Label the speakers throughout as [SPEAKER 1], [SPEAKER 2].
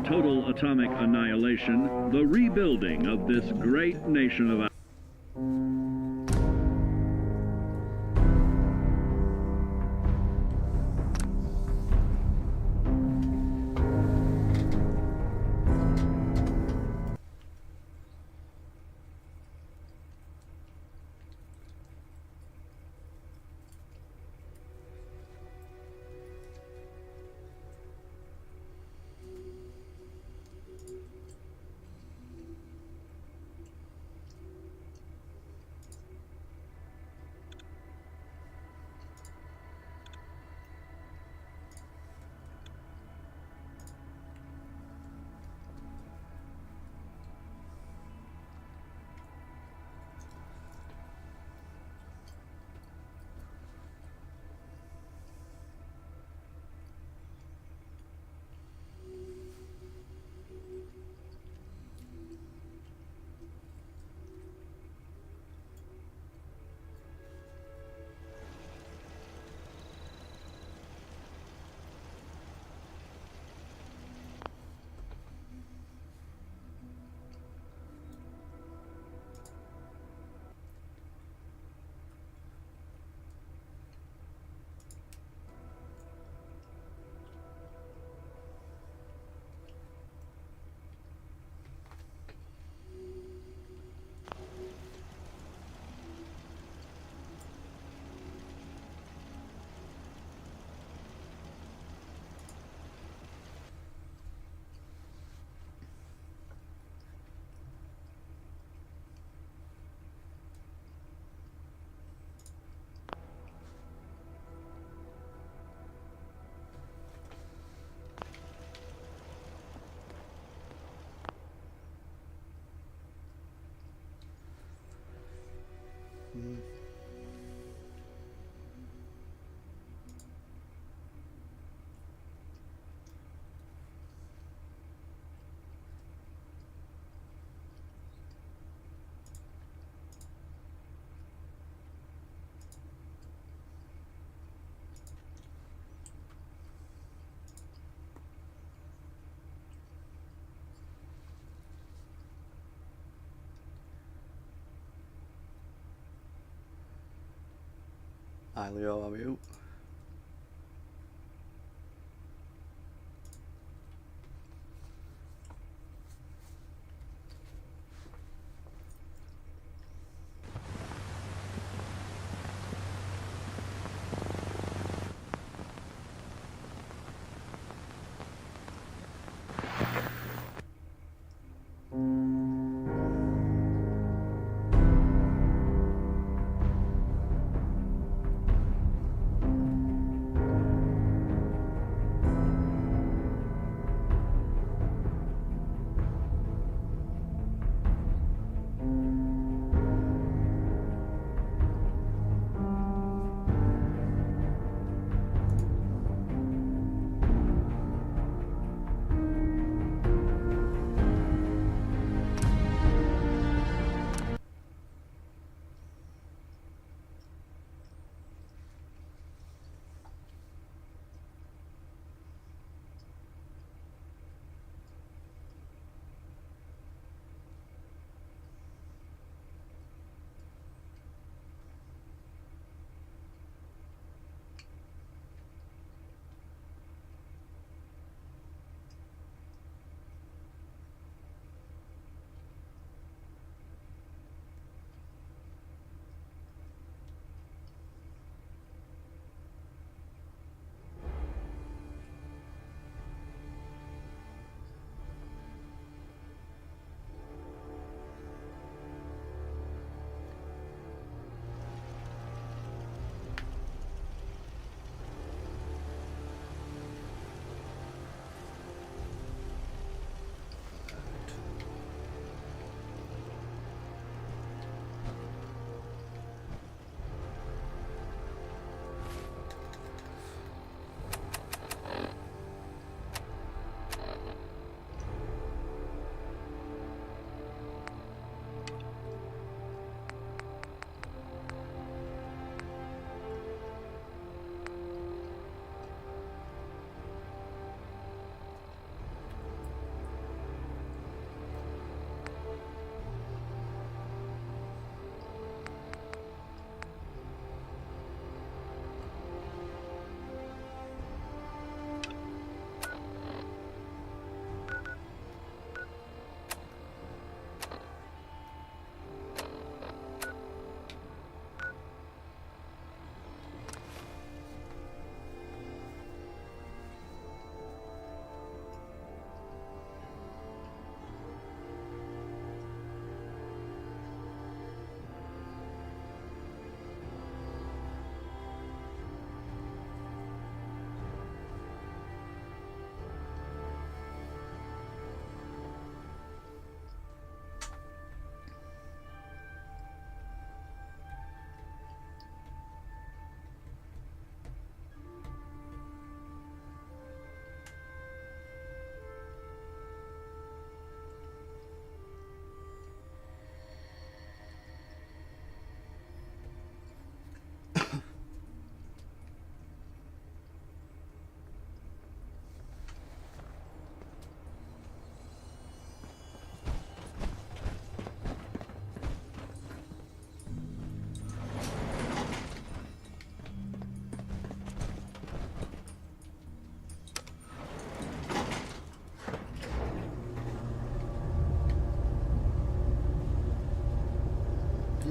[SPEAKER 1] total atomic annihilation, the rebuilding of this great nation of ours.
[SPEAKER 2] Leo, how are you?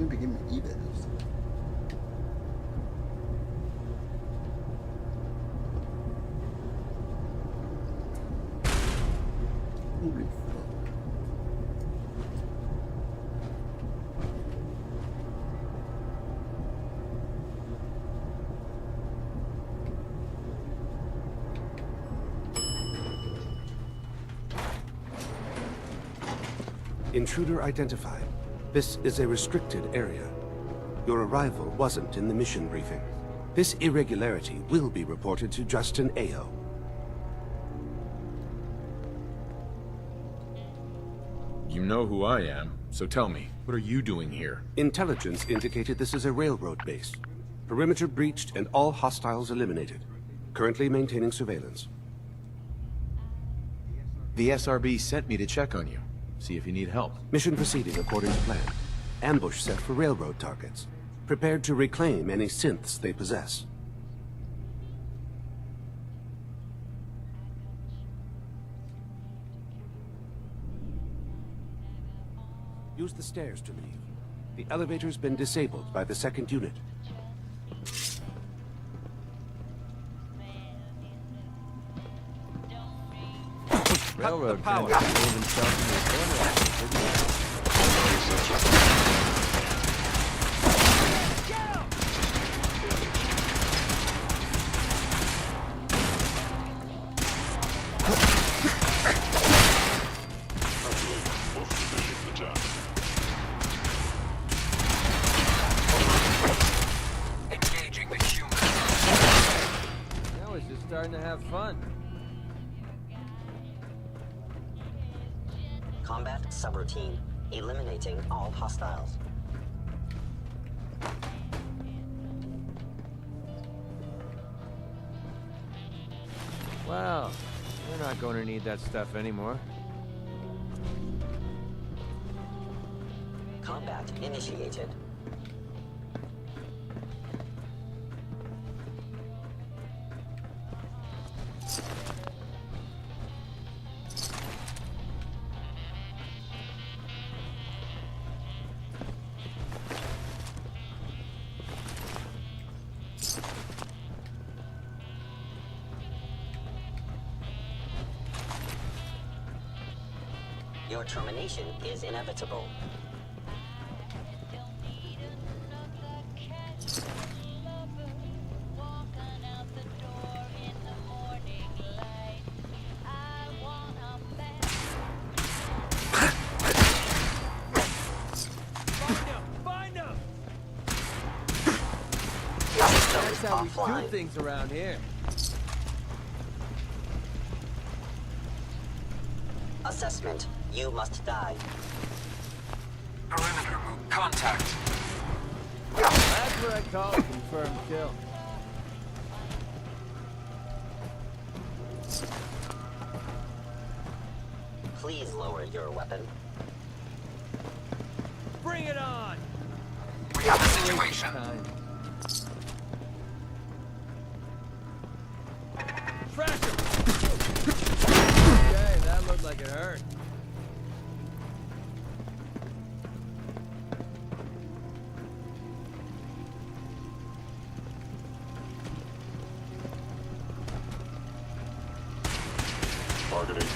[SPEAKER 2] even begin evens. Holy fuck.
[SPEAKER 3] Intruder identified. This is a restricted area. Your arrival wasn't in the mission briefing. This irregularity will be reported to Justin Ayo.
[SPEAKER 4] You know who I am, so tell me, what are you doing here?
[SPEAKER 3] Intelligence indicated this is a railroad base. Perimeter breached and all hostiles eliminated. Currently maintaining surveillance.
[SPEAKER 4] The SRB sent me to check on you. See if you need help.
[SPEAKER 3] Mission proceeding according to plan. Ambush set for railroad targets. Prepared to reclaim any synths they possess. Use the stairs to leave. The elevator's been disabled by the second unit.
[SPEAKER 5] Railroad
[SPEAKER 3] power.
[SPEAKER 5] tends to move himself in the corner after 30 minutes.
[SPEAKER 6] Engaging the human.
[SPEAKER 5] Now it's just starting to have fun.
[SPEAKER 7] Combat subroutine. Eliminating all hostiles.
[SPEAKER 5] Wow, we're not going to need that stuff anymore.
[SPEAKER 7] Combat initiated. Your termination is inevitable.
[SPEAKER 5] That's how we do
[SPEAKER 7] Offline.
[SPEAKER 5] things around here.
[SPEAKER 7] Assessment. You must die.
[SPEAKER 6] Perimeter contact.
[SPEAKER 5] That's what I call a confirmed kill.
[SPEAKER 7] Please lower your weapon.
[SPEAKER 5] Bring it on!
[SPEAKER 6] We have a situation.
[SPEAKER 5] Time. Crash him! Okay, that looked like it hurt.
[SPEAKER 8] Targeting.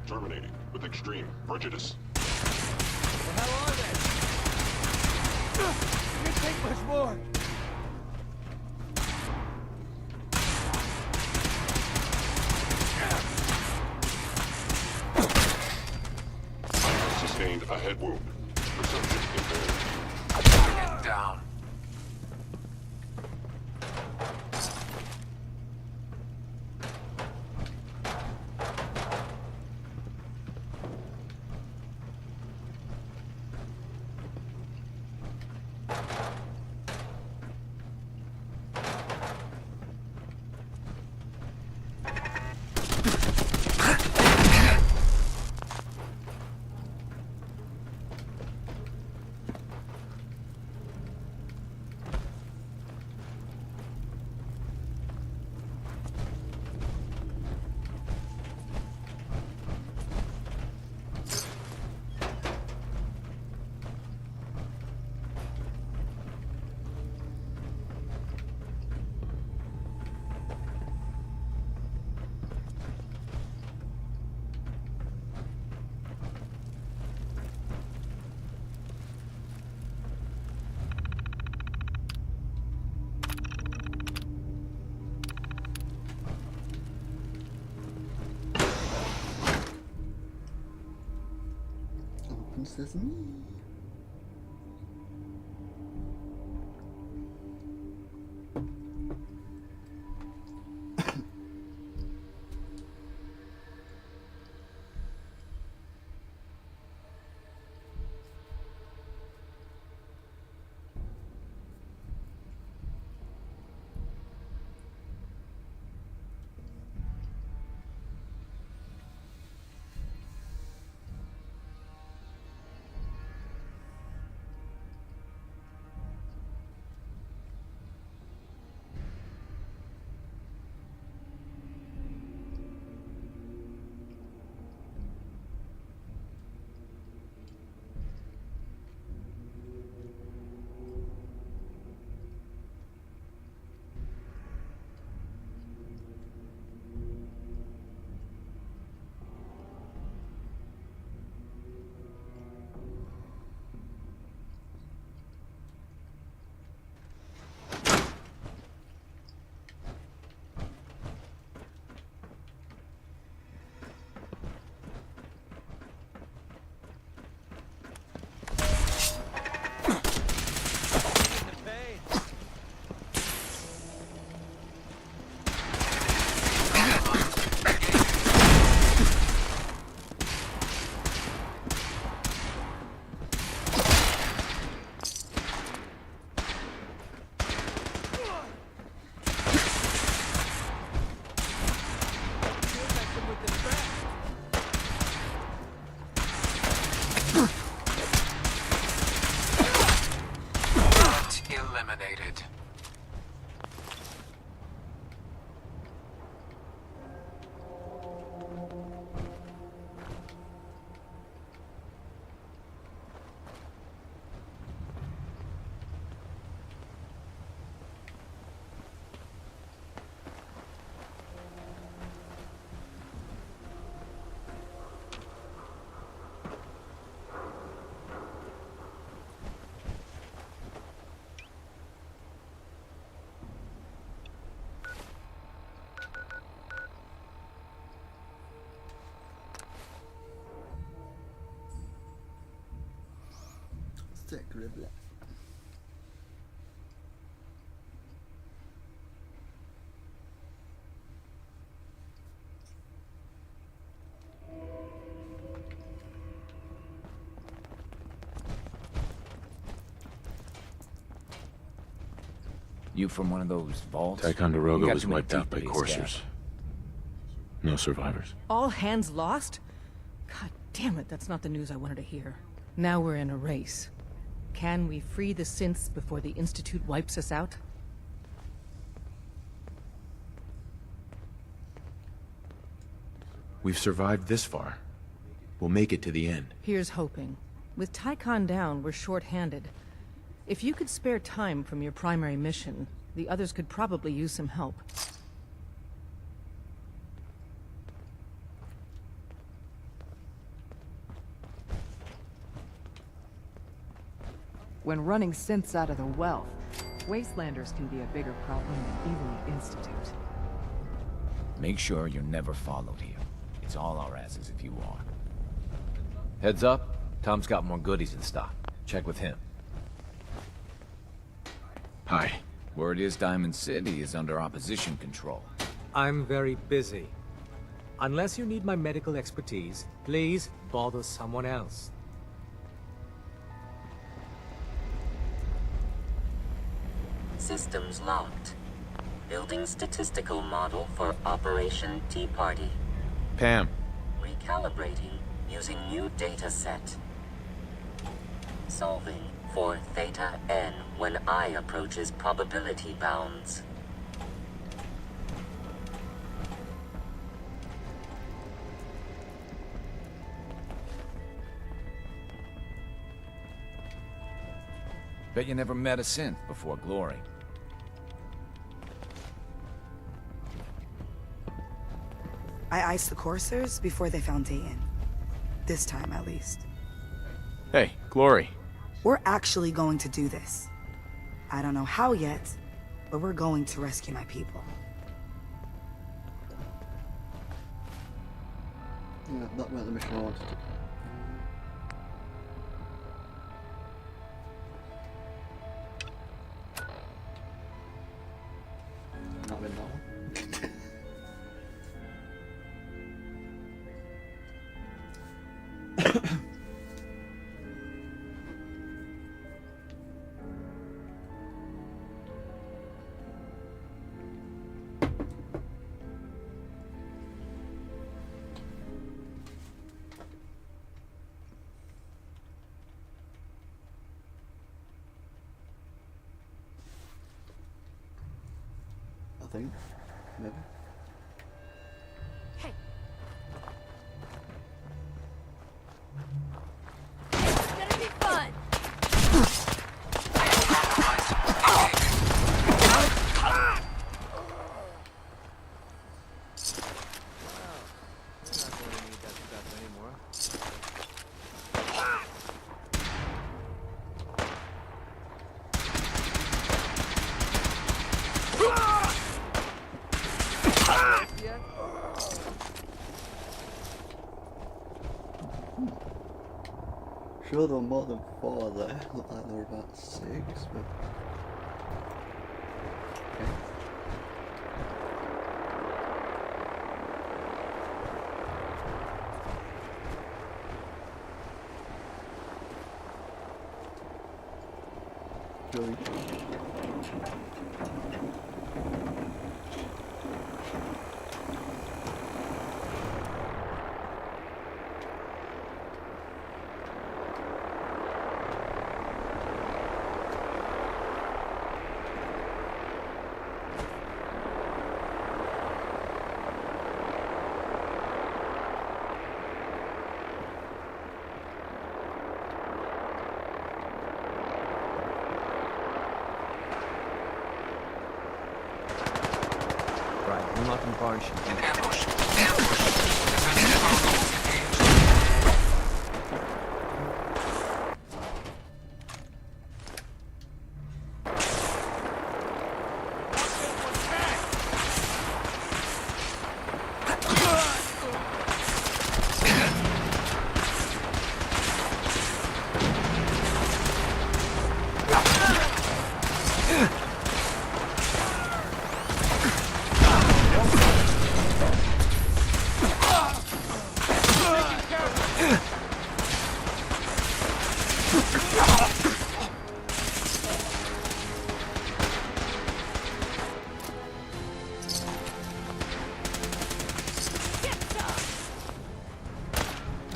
[SPEAKER 8] Terminating with extreme prejudice.
[SPEAKER 5] The hell are they? You can take much more.
[SPEAKER 8] Sustained a head wound. Perception impaired.
[SPEAKER 6] Target down.
[SPEAKER 2] says me.
[SPEAKER 6] Eliminated.
[SPEAKER 2] Sacred black.
[SPEAKER 5] You from one of those vaults? You
[SPEAKER 4] Ticonderoga
[SPEAKER 5] got
[SPEAKER 4] was
[SPEAKER 5] too many
[SPEAKER 4] wiped out
[SPEAKER 5] teeth
[SPEAKER 4] by
[SPEAKER 5] to be a
[SPEAKER 4] coursers.
[SPEAKER 5] scab.
[SPEAKER 4] No survivors.
[SPEAKER 9] All hands lost? God damn it, that's not the news I wanted to hear. Now we're in a race. Can we free the synths before the Institute wipes us out?
[SPEAKER 4] We've survived this far. We'll make it to the end.
[SPEAKER 9] Here's hoping. With Tycon down, we're short-handed. If you could spare time from your primary mission, the others could probably use some help.
[SPEAKER 10] When running synths out of the wealth, Wastelanders can be a bigger problem than even the Institute.
[SPEAKER 5] Make sure you're never followed here. It's all our asses if you are. Heads up, Tom's got more goodies in stock. Check with him.
[SPEAKER 4] Hi.
[SPEAKER 5] Word is Diamond City is under opposition control.
[SPEAKER 11] I'm very busy. Unless you need my medical expertise, please bother someone else.
[SPEAKER 7] Systems locked. Building statistical model for Operation Tea Party.
[SPEAKER 4] Pam.
[SPEAKER 7] Recalibrating using new data set. Solving for Theta N when I approaches probability bounds.
[SPEAKER 5] Bet you never met a synth before Glory.
[SPEAKER 12] I iced the coursers before they found Dayton. This time, at least.
[SPEAKER 4] Hey, Glory.
[SPEAKER 12] We're actually going to do this. I don't know how yet, but we're going to rescue my people.
[SPEAKER 2] Yeah, that went the mission I wanted to. think. Maybe.
[SPEAKER 10] Hey. It's gonna be fun.
[SPEAKER 2] Sure, there were more than 4 there. Looked like there were about 6, but. Okay. Really?
[SPEAKER 5] Right, unlocking barn sheet.
[SPEAKER 6] Ambush. Ambush. Defensive modules engaged.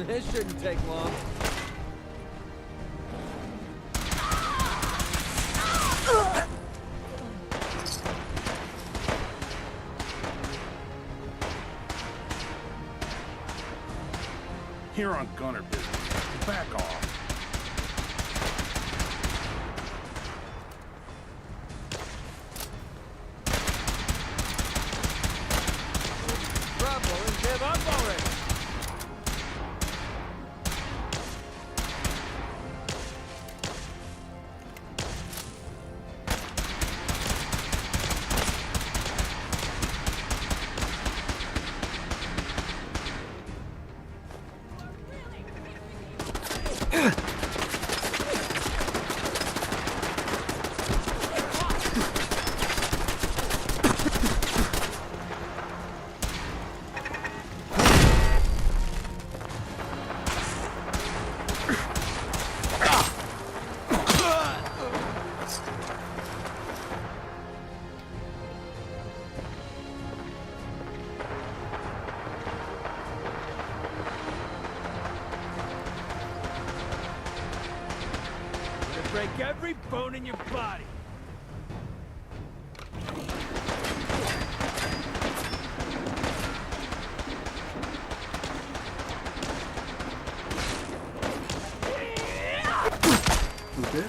[SPEAKER 5] This shouldn't take long.
[SPEAKER 13] Here on gunner business. Back off.
[SPEAKER 5] Bravo, and give up already.
[SPEAKER 13] Break every bone in your body.
[SPEAKER 2] Okay.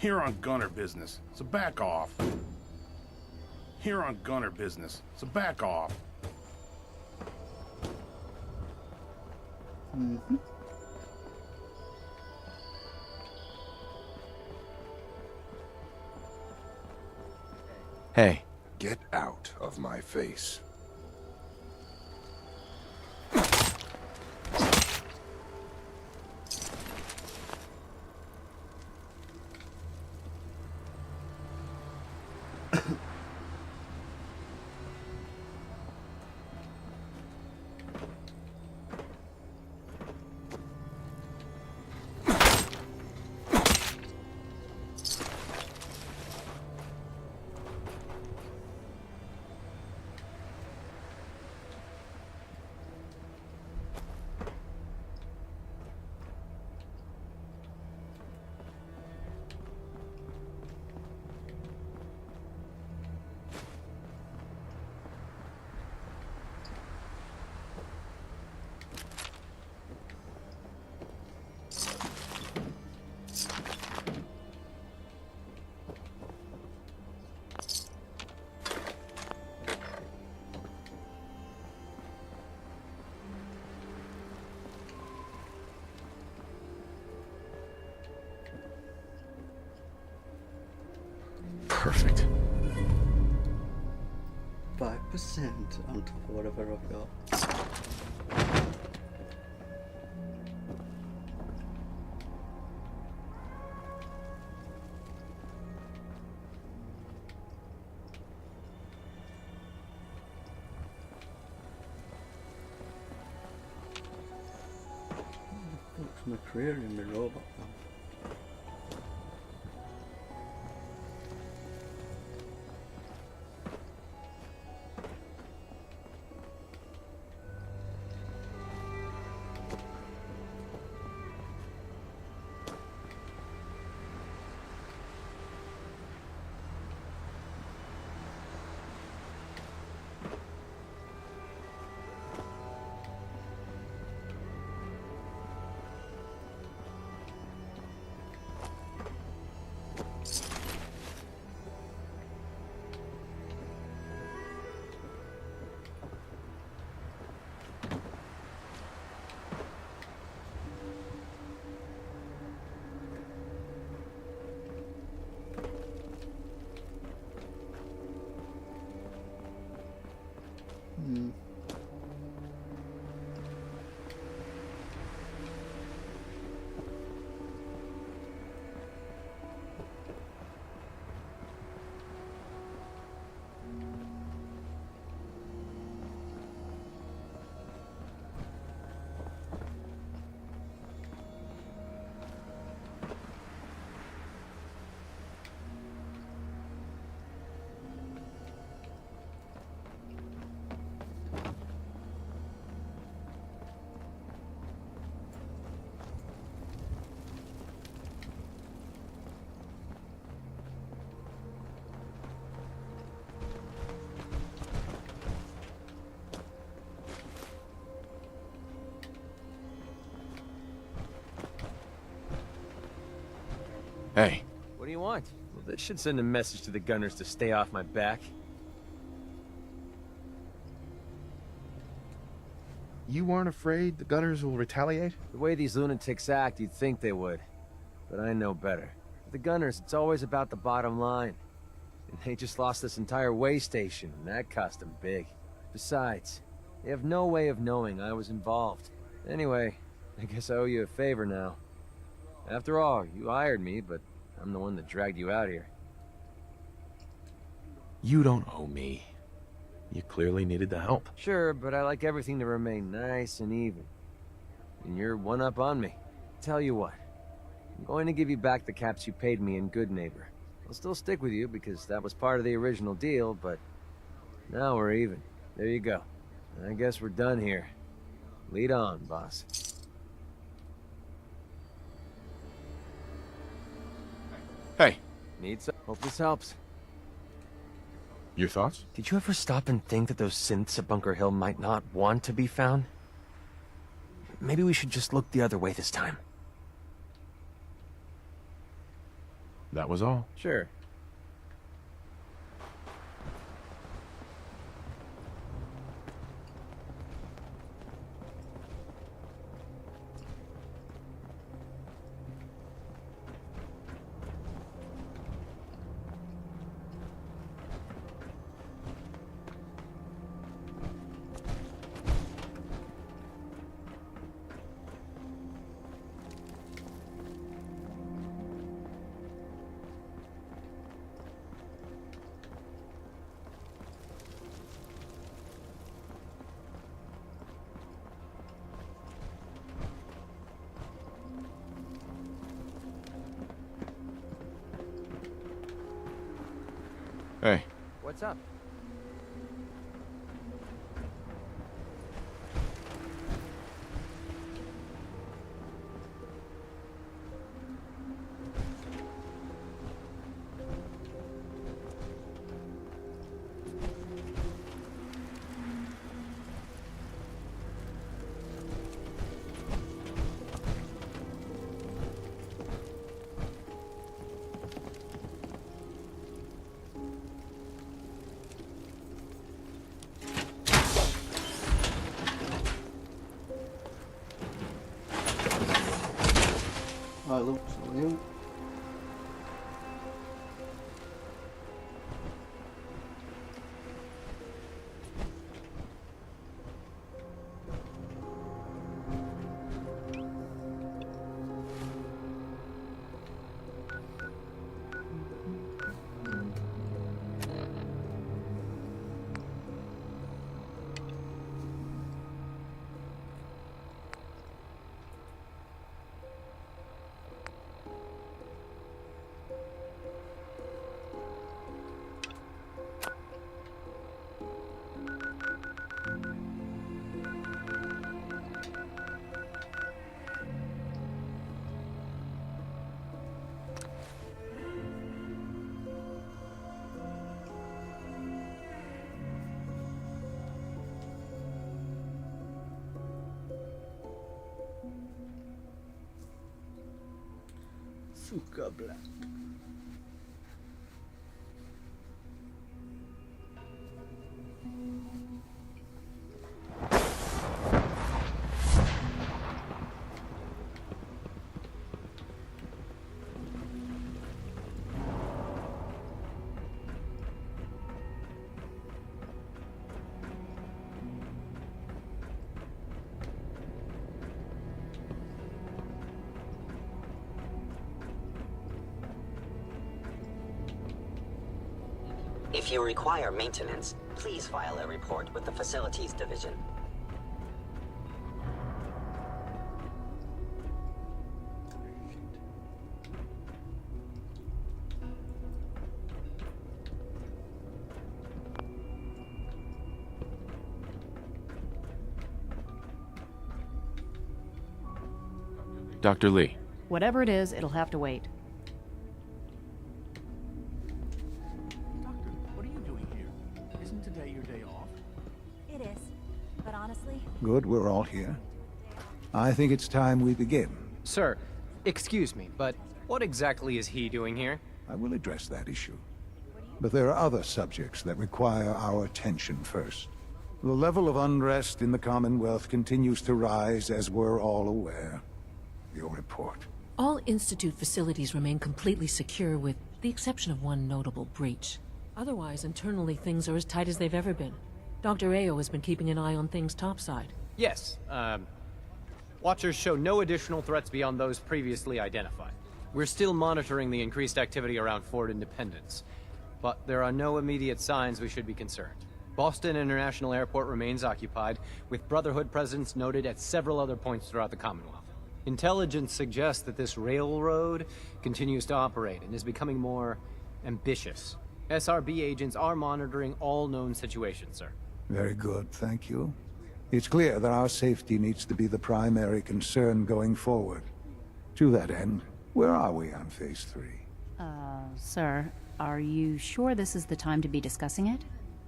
[SPEAKER 13] Here on gunner business, so back off. Here on gunner business, so back off.
[SPEAKER 2] Mm-hmm.
[SPEAKER 5] Hey.
[SPEAKER 14] Get out of my face.
[SPEAKER 4] Perfect.
[SPEAKER 2] 5% on top of whatever I've got. What's my career in the robot now?
[SPEAKER 5] Hey.
[SPEAKER 15] What do you want? Well, this should send a message to the gunners to stay off my back.
[SPEAKER 4] You aren't afraid the gunners will retaliate?
[SPEAKER 15] The way these lunatics act, you'd think they would. But I know better. For the gunners, it's always about the bottom line. And they just lost this entire way station, and that cost them big. Besides, they have no way of knowing I was involved. Anyway, I guess I owe you a favor now. After all, you hired me, but I'm the one that dragged you out here.
[SPEAKER 4] You don't owe me. You clearly needed the help.
[SPEAKER 15] Sure, but I like everything to remain nice and even. And you're one up on me. Tell you what, I'm going to give you back the caps you paid me in Good Neighbor. I'll still stick with you because that was part of the original deal, but now we're even. There you go. I guess we're done here. Lead on, boss.
[SPEAKER 4] Hey.
[SPEAKER 15] Need some? Hope this helps.
[SPEAKER 4] Your thoughts?
[SPEAKER 15] Did you ever stop and think that those synths at Bunker Hill might not want to be found? Maybe we should just look the other way this time.
[SPEAKER 4] That was all.
[SPEAKER 15] Sure.
[SPEAKER 4] Hey.
[SPEAKER 15] What's up?
[SPEAKER 2] Right, Luke, salute. Suka Black.
[SPEAKER 7] If you require maintenance, please file a report with the Facilities Division.
[SPEAKER 4] Dr. Lee.
[SPEAKER 16] Whatever it is, it'll have to wait.
[SPEAKER 17] What are you doing here? Isn't today your day off?
[SPEAKER 18] It is, but honestly...
[SPEAKER 19] Good, we're all here. I think it's time we begin.
[SPEAKER 20] Sir, excuse me, but what exactly is he doing here?
[SPEAKER 19] I will address that issue. But there are other subjects that require our attention first. The level of unrest in the Commonwealth continues to rise, as we're all aware. Your report.
[SPEAKER 9] All Institute facilities remain completely secure with the exception of one notable breach. Otherwise, internally things are as tight as they've ever been. Dr. Ayo has been keeping an eye on things topside.
[SPEAKER 20] Yes, Watchers show no additional threats beyond those previously identified. We're still monitoring the increased activity around Fort Independence, but there are no immediate signs we should be concerned. Boston International Airport remains occupied, with Brotherhood presence noted at several other points throughout the Commonwealth. Intelligence suggests that this railroad continues to operate and is becoming more ambitious. SRB agents are monitoring all known situations, sir.
[SPEAKER 19] Very good, thank you. It's clear that our safety needs to be the primary concern going forward. To that end, where are we on Phase 3?
[SPEAKER 16] Sir, are you sure this is the time to be discussing it?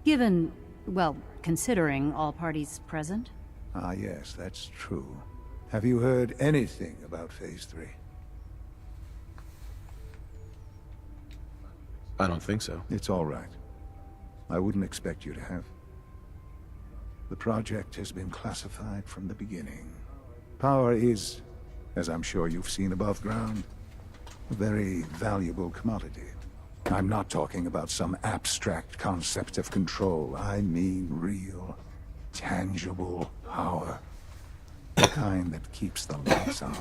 [SPEAKER 16] Given, well, considering all parties present?
[SPEAKER 19] Ah, yes, that's true. Have you heard anything about Phase 3?
[SPEAKER 4] I don't think so.
[SPEAKER 19] It's all right. I wouldn't expect you to have. The project has been classified from the beginning. Power is, as I'm sure you've seen above ground, a very valuable commodity. I'm not talking about some abstract concept of control. I mean real, tangible power. The kind that keeps the lights on.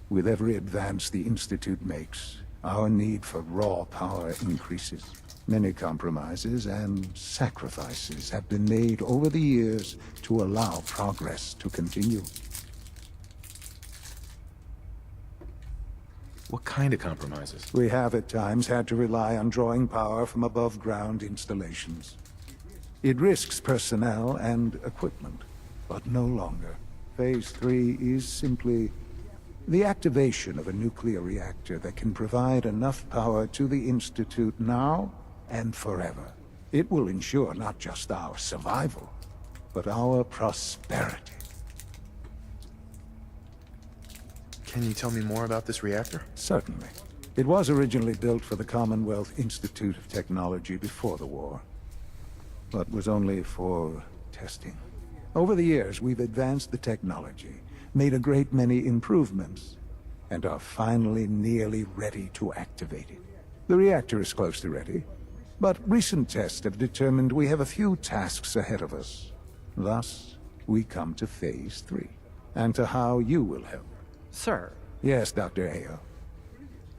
[SPEAKER 19] With every advance the Institute makes, our need for raw power increases. Many compromises and sacrifices have been made over the years to allow progress to continue.
[SPEAKER 4] What kind of compromises?
[SPEAKER 19] We have at times had to rely on drawing power from above-ground installations. It risks personnel and equipment, but no longer. Phase 3 is simply the activation of a nuclear reactor that can provide enough power to the Institute now and forever. It will ensure not just our survival, but our prosperity.
[SPEAKER 4] Can you tell me more about this reactor?
[SPEAKER 19] Certainly. It was originally built for the Commonwealth Institute of Technology before the war, but was only for testing. Over the years, we've advanced the technology, made a great many improvements, and are finally nearly ready to activate it. The reactor is close to ready, but recent tests have determined we have a few tasks ahead of us. Thus, we come to Phase 3, and to how you will help.
[SPEAKER 20] Sir.
[SPEAKER 19] Yes, Dr. Ayo.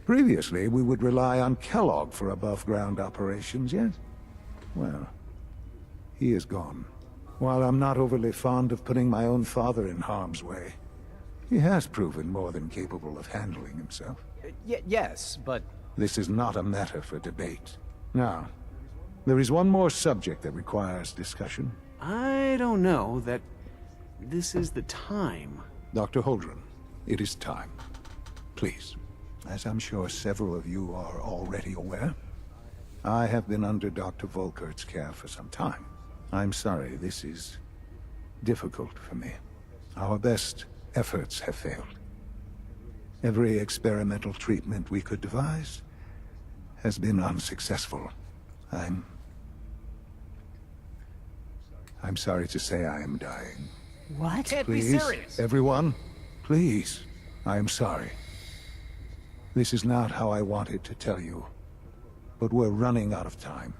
[SPEAKER 19] Previously, we would rely on Kellogg for above-ground operations, yes? Well, he is gone. While I'm not overly fond of putting my own father in harm's way, he has proven more than capable of handling himself.
[SPEAKER 20] Yes, but...
[SPEAKER 19] This is not a matter for debate. Now, there is one more subject that requires discussion.
[SPEAKER 17] I don't know that this is the time.
[SPEAKER 19] Dr. Holdren, it is time. Please. As I'm sure several of you are already aware, I have been under Dr. Volkert's care for some time. I'm sorry, this is difficult for me. Our best efforts have failed. Every experimental treatment we could devise has been unsuccessful. I'm sorry to say I am dying.
[SPEAKER 16] What?
[SPEAKER 20] Can't
[SPEAKER 19] Please,
[SPEAKER 20] be serious.
[SPEAKER 19] everyone, please. I am sorry. This is not how I wanted to tell you, but we're running out of time.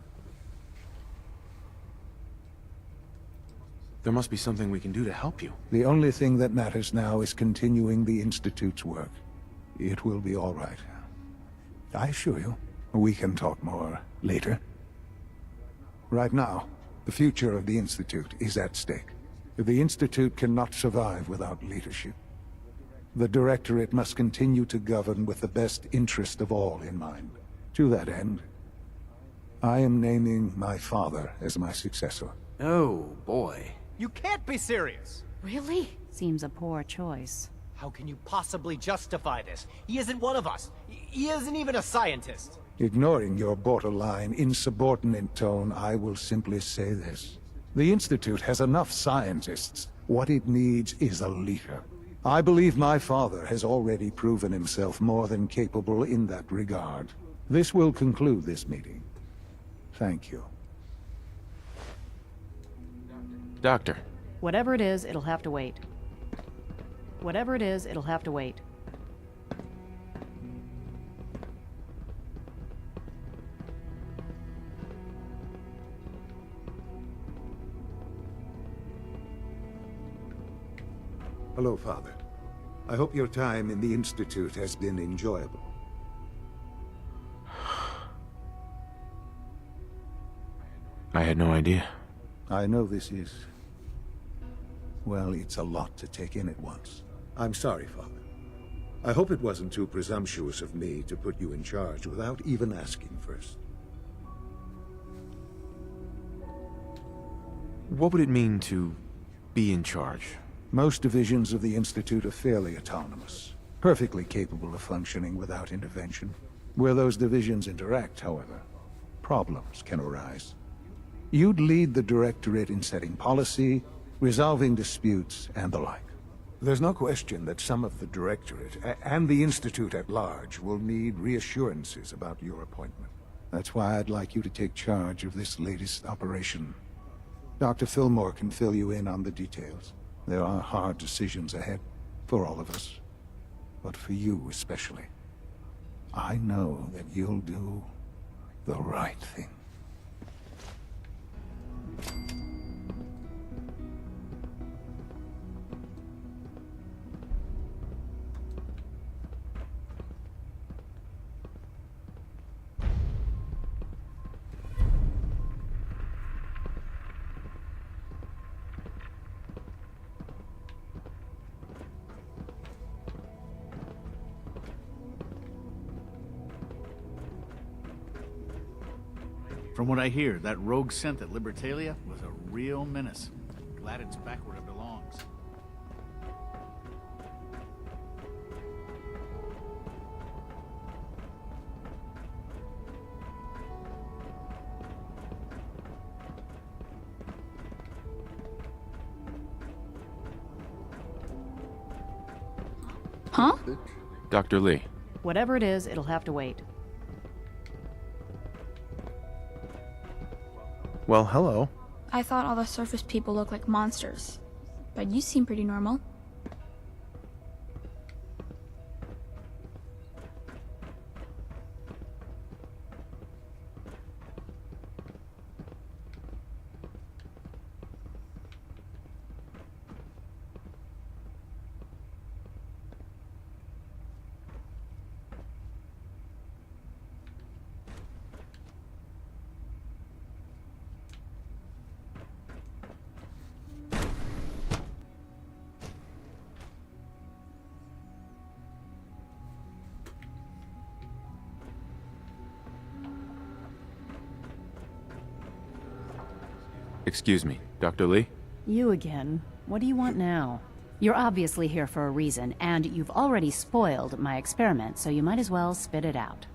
[SPEAKER 4] There must be something we can do to help you.
[SPEAKER 19] The only thing that matters now is continuing the Institute's work. It will be all right. I assure you, we can talk more later. Right now, the future of the Institute is at stake. The Institute cannot survive without leadership. The Directorate must continue to govern with the best interest of all in mind. To that end, I am naming my father as my successor.
[SPEAKER 17] Oh, boy.
[SPEAKER 20] You can't be serious!
[SPEAKER 16] Really? Seems a poor choice.
[SPEAKER 20] How can you possibly justify this? He isn't one of us. He isn't even a scientist.
[SPEAKER 19] Ignoring your borderline, insubordinate tone, I will simply say this. The Institute has enough scientists. What it needs is a leader. I believe my father has already proven himself more than capable in that regard. This will conclude this meeting. Thank you.
[SPEAKER 4] Doctor.
[SPEAKER 16] Whatever it is, it'll have to wait. Whatever it is, it'll have to wait.
[SPEAKER 19] Hello, Father. I hope your time in the Institute has been enjoyable.
[SPEAKER 4] I had no idea.
[SPEAKER 19] I know this is... well, it's a lot to take in at once. I'm sorry, Father. I hope it wasn't too presumptuous of me to put you in charge without even asking first.
[SPEAKER 4] What would it mean to be in charge?
[SPEAKER 19] Most divisions of the Institute are fairly autonomous, perfectly capable of functioning without intervention. Where those divisions interact, however, problems can arise. You'd lead the Directorate in setting policy, resolving disputes, and the like. There's no question that some of the Directorate, and the Institute at large, will need reassurances about your appointment. That's why I'd like you to take charge of this latest operation. Dr. Fillmore can fill you in on the details. There are hard decisions ahead, for all of us. But for you especially. I know that you'll do the right thing.
[SPEAKER 21] From what I hear, that rogue scent at Libertalia was a real menace. Glad it's back where it belongs.
[SPEAKER 16] Huh?
[SPEAKER 4] Dr. Lee.
[SPEAKER 16] Whatever it is, it'll have to wait.
[SPEAKER 4] Well, hello.
[SPEAKER 22] I thought all the surface people looked like monsters, but you seem pretty normal.
[SPEAKER 4] Excuse me, Dr. Lee?
[SPEAKER 16] You again. What do you want now? You're obviously here for a reason, and you've already spoiled my experiment, so you might as well spit it out.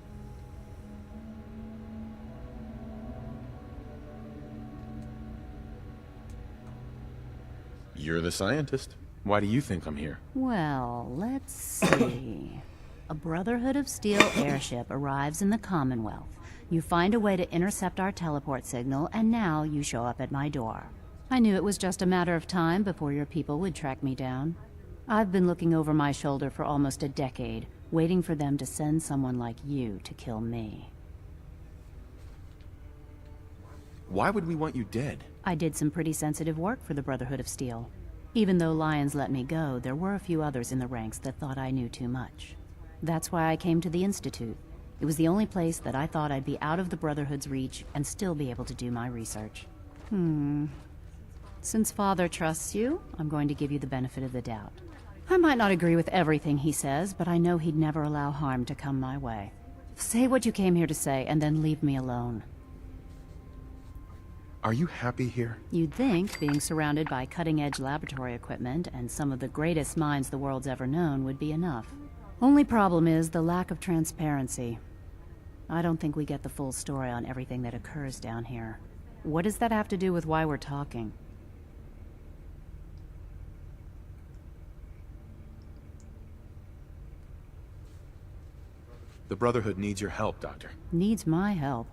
[SPEAKER 4] You're the scientist. Why do you think I'm here?
[SPEAKER 16] Well, let's see. A Brotherhood of Steel airship arrives in the Commonwealth. You find a way to intercept our teleport signal, and now you show up at my door. I knew it was just a matter of time before your people would track me down. I've been looking over my shoulder for almost a decade, waiting for them to send someone like you to kill me.
[SPEAKER 4] Why would we want you dead?
[SPEAKER 16] I did some pretty sensitive work for the Brotherhood of Steel. Even though Lyons let me go, there were a few others in the ranks that thought I knew too much. That's why I came to the Institute. It was the only place that I thought I'd be out of the Brotherhood's reach and still be able to do my research. Since Father trusts you, I'm going to give you the benefit of the doubt. I might not agree with everything he says, but I know he'd never allow harm to come my way. Say what you came here to say, and then leave me alone.
[SPEAKER 4] Are you happy here?
[SPEAKER 16] You'd think being surrounded by cutting-edge laboratory equipment and some of the greatest minds the world's ever known would be enough. Only problem is the lack of transparency. I don't think we get the full story on everything that occurs down here. What does that have to do with why we're talking?
[SPEAKER 4] The Brotherhood needs your help, Doctor.
[SPEAKER 16] Needs my help.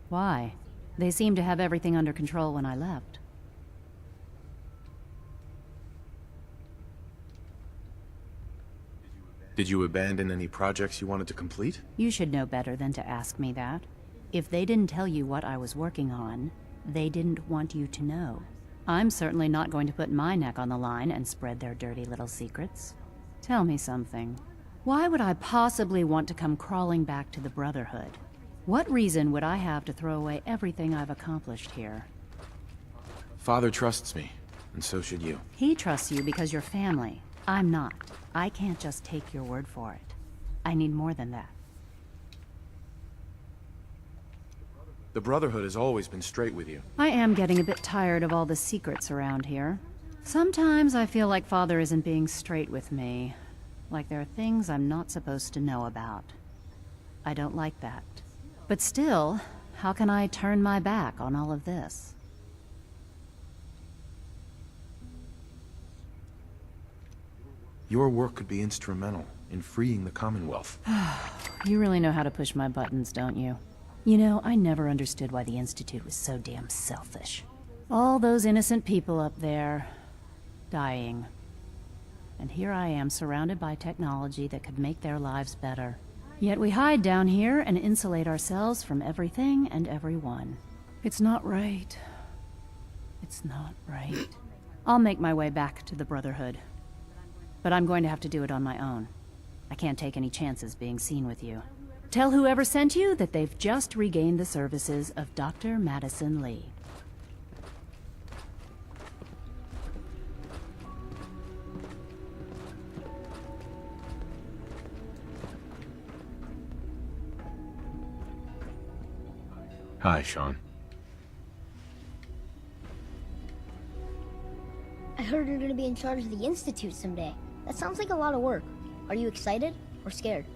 [SPEAKER 16] Why? They seemed to have everything under control when I left.
[SPEAKER 4] Did you abandon any projects you wanted to complete?
[SPEAKER 16] You should know better than to ask me that. If they didn't tell you what I was working on, they didn't want you to know. I'm certainly not going to put my neck on the line and spread their dirty little secrets. Tell me something. Why would I possibly want to come crawling back to the Brotherhood? What reason would I have to throw away everything I've accomplished here?
[SPEAKER 4] Father trusts me, and so should you.
[SPEAKER 16] He trusts you because you're family. I'm not. I can't just take your word for it. I need more than that.
[SPEAKER 4] The Brotherhood has always been straight with you.
[SPEAKER 16] I am getting a bit tired of all the secrets around here. Sometimes I feel like Father isn't being straight with me. Like there are things I'm not supposed to know about. I don't like that. But still, how can I turn my back on all of this?
[SPEAKER 4] Your work could be instrumental in freeing the Commonwealth.
[SPEAKER 16] You really know how to push my buttons, don't you? You know, I never understood why the Institute was so damn selfish. All those innocent people up there, dying. And here I am surrounded by technology that could make their lives better. Yet we hide down here and insulate ourselves from everything and everyone. It's not right. It's not right. I'll make my way back to the Brotherhood. But I'm going to have to do it on my own. I can't take any chances being seen with you. Tell whoever sent you that they've just regained the services of Dr. Madison Lee.
[SPEAKER 4] Hi, Sean.
[SPEAKER 1] I heard you're gonna be in charge of the Institute someday. That sounds like a lot of work. Are you excited or scared?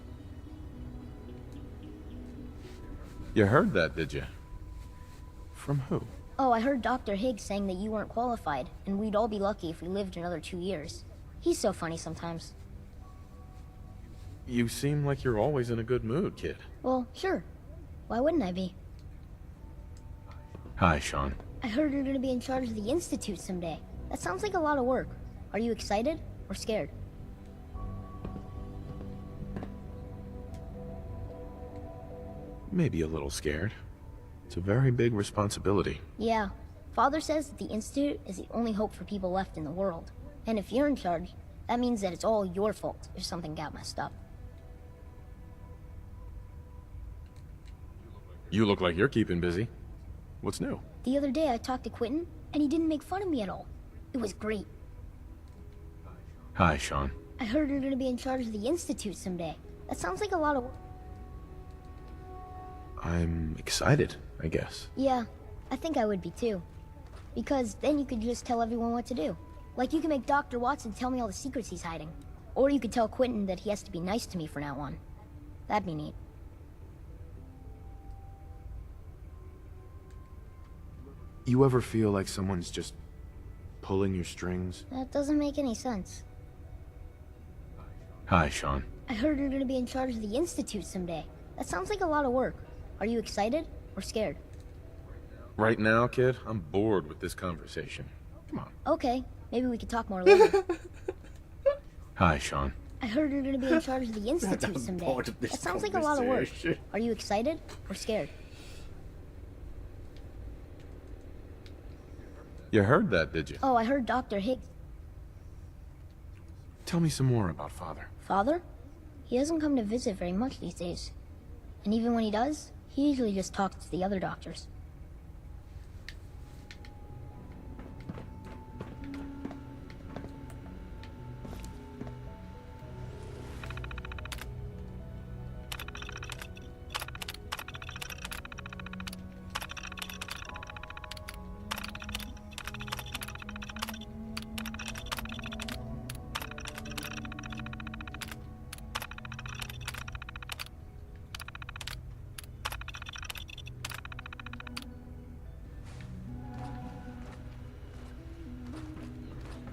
[SPEAKER 4] You heard that, did you? From who?
[SPEAKER 1] Oh, I heard Dr. Higgs saying that you weren't qualified, and we'd all be lucky if we lived another 2 years. He's so funny sometimes.
[SPEAKER 4] You seem like you're always in a good mood, kid.
[SPEAKER 1] Well, sure. Why wouldn't I be?
[SPEAKER 4] Hi, Sean.
[SPEAKER 1] I heard you're gonna be in charge of the Institute someday. That sounds like a lot of work. Are you excited or scared?
[SPEAKER 4] Maybe a little scared. It's a very big responsibility.
[SPEAKER 1] Yeah. Father says that the Institute is the only hope for people left in the world. And if you're in charge, that means that it's all your fault if something got messed up.
[SPEAKER 4] You look like you're keeping busy. What's new?
[SPEAKER 1] The other day I talked to Quentin, and he didn't make fun of me at all. It was great.
[SPEAKER 4] Hi, Sean.
[SPEAKER 1] I heard you're gonna be in charge of the Institute someday. That sounds like a lot of work.
[SPEAKER 4] I'm excited, I guess.
[SPEAKER 1] Yeah, I think I would be too. Because then you could just tell everyone what to do. Like you can make Dr. Watson tell me all the secrets he's hiding. Or you could tell Quentin that he has to be nice to me from now on. That'd be neat.
[SPEAKER 4] You ever feel like someone's just pulling your strings?
[SPEAKER 1] That doesn't make any sense.
[SPEAKER 4] Hi, Sean.
[SPEAKER 1] I heard you're gonna be in charge of the Institute someday. That sounds like a lot of work. Are you excited or scared?
[SPEAKER 4] Right now, kid, I'm bored with this conversation. Come on.
[SPEAKER 1] Okay, maybe we could talk more later.
[SPEAKER 4] Hi, Sean.
[SPEAKER 1] I heard you're gonna be in charge of the Institute someday.
[SPEAKER 2] bored of this
[SPEAKER 1] That sounds like a lot of work.
[SPEAKER 2] conversation.
[SPEAKER 1] Are you excited or scared?
[SPEAKER 4] You heard that, did you?
[SPEAKER 1] Oh, I heard Dr. Higgs.
[SPEAKER 4] Tell me some more about Father.
[SPEAKER 1] Father? He doesn't come to visit very much these days. And even when he does, he usually just talks to the other doctors.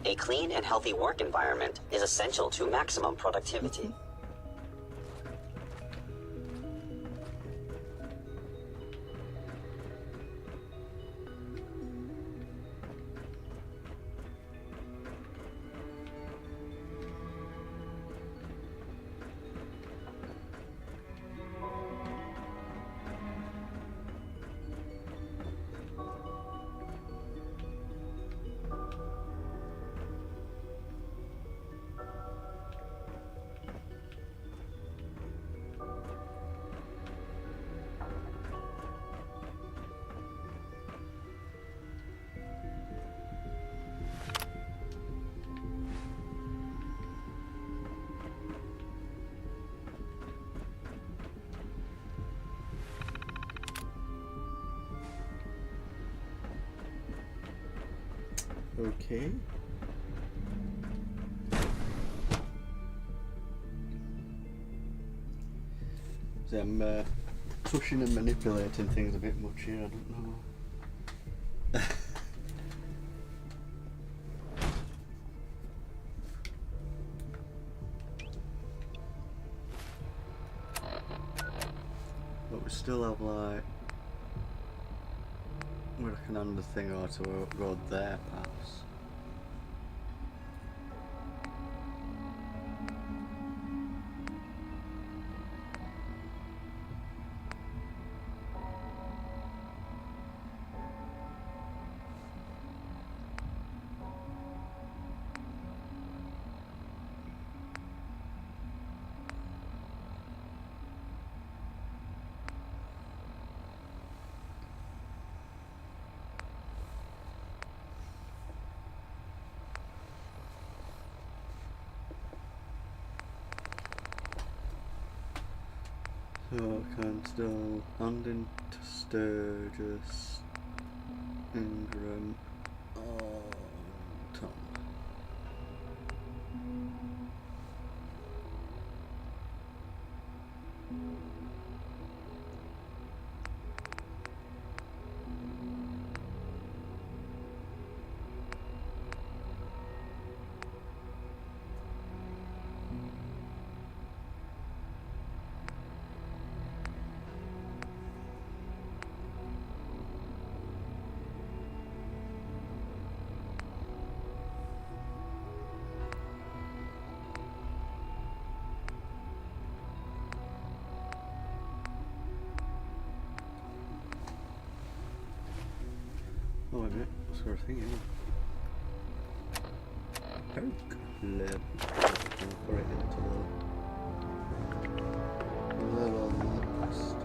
[SPEAKER 7] A clean and healthy work environment is essential to maximum productivity.
[SPEAKER 2] Okay. So I'm pushing and manipulating things a bit much here, I don't know. What we still have like we reckon under thing or to go there perhaps. So can still London to Sturgis, Ingram, Tom. Oh, wait a minute, what's our thing here? Oak lip. I'll put it into the little next.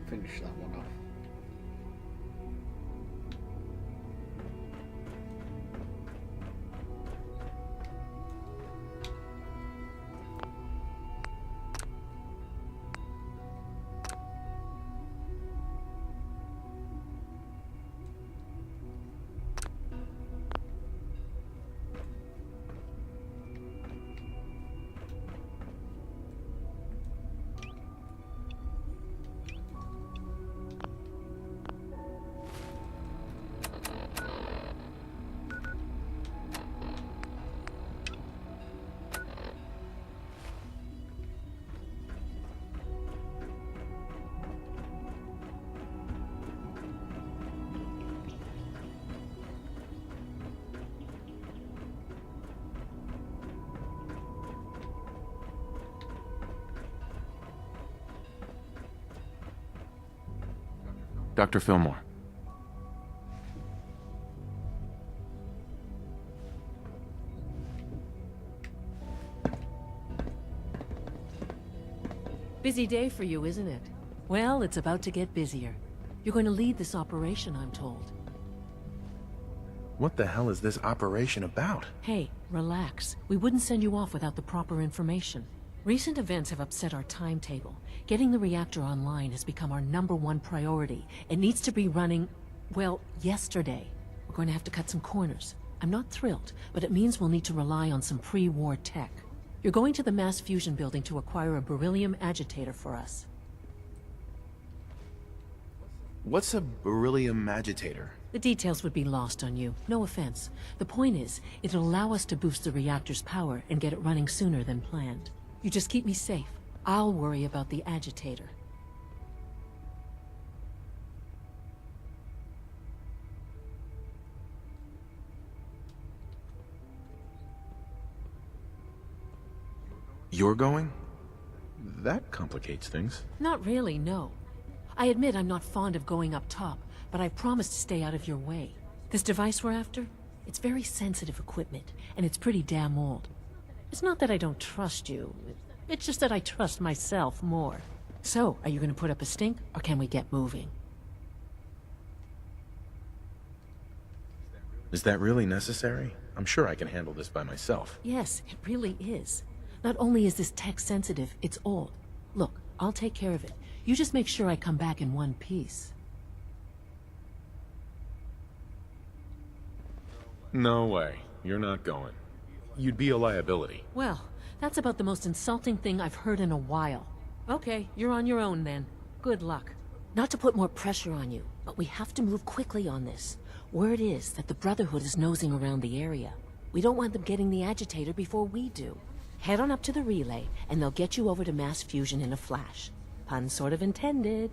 [SPEAKER 2] Finish that one off.
[SPEAKER 4] Dr. Fillmore.
[SPEAKER 9] Busy day for you, isn't it? Well, it's about to get busier. You're going to lead this operation, I'm told.
[SPEAKER 4] What the hell is this operation about?
[SPEAKER 9] Hey, relax. We wouldn't send you off without the proper information. Recent events have upset our timetable. Getting the reactor online has become our #1 priority. It needs to be running, well, yesterday. We're going to have to cut some corners. I'm not thrilled, but it means we'll need to rely on some pre-war tech. You're going to the Mass Fusion building to acquire a beryllium agitator for us.
[SPEAKER 4] What's a beryllium agitator?
[SPEAKER 9] The details would be lost on you. No offense. The point is, it'll allow us to boost the reactor's power and get it running sooner than planned. You just keep me safe. I'll worry about the agitator.
[SPEAKER 4] You're going? That complicates things.
[SPEAKER 9] Not really, no. I admit I'm not fond of going up top, but I promise to stay out of your way. This device we're after? It's very sensitive equipment, and it's pretty damn old. It's not that I don't trust you. It's just that I trust myself more. So, are you going to put up a stink, or can we get moving?
[SPEAKER 4] Is that really necessary? I'm sure I can handle this by myself.
[SPEAKER 9] Yes, it really is. Not only is this tech sensitive, it's old. Look, I'll take care of it. You just make sure I come back in one piece.
[SPEAKER 4] No way. You're not going. You'd be a liability.
[SPEAKER 9] Well, that's about the most insulting thing I've heard in a while. Okay, you're on your own then. Good luck. Not to put more pressure on you, but we have to move quickly on this. Word is that the Brotherhood is nosing around the area. We don't want them getting the agitator before we do. Head on up to the relay, and they'll get you over to Mass Fusion in a flash. Pun sort of intended.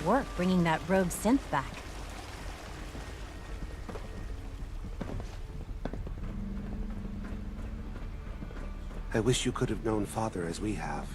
[SPEAKER 18] work bringing that rogue synth back.
[SPEAKER 3] I wish you could have known Father as we have.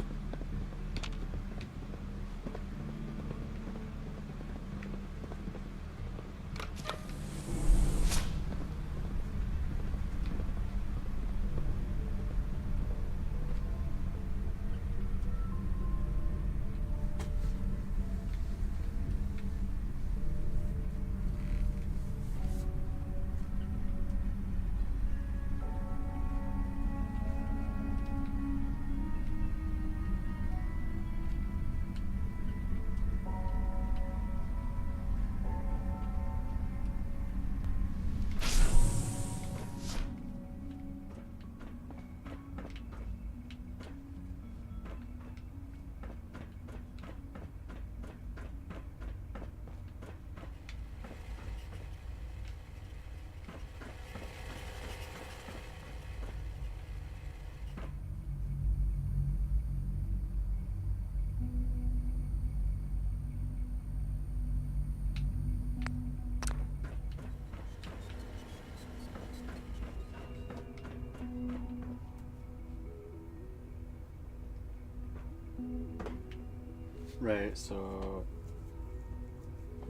[SPEAKER 2] Right, so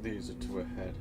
[SPEAKER 2] these are two ahead.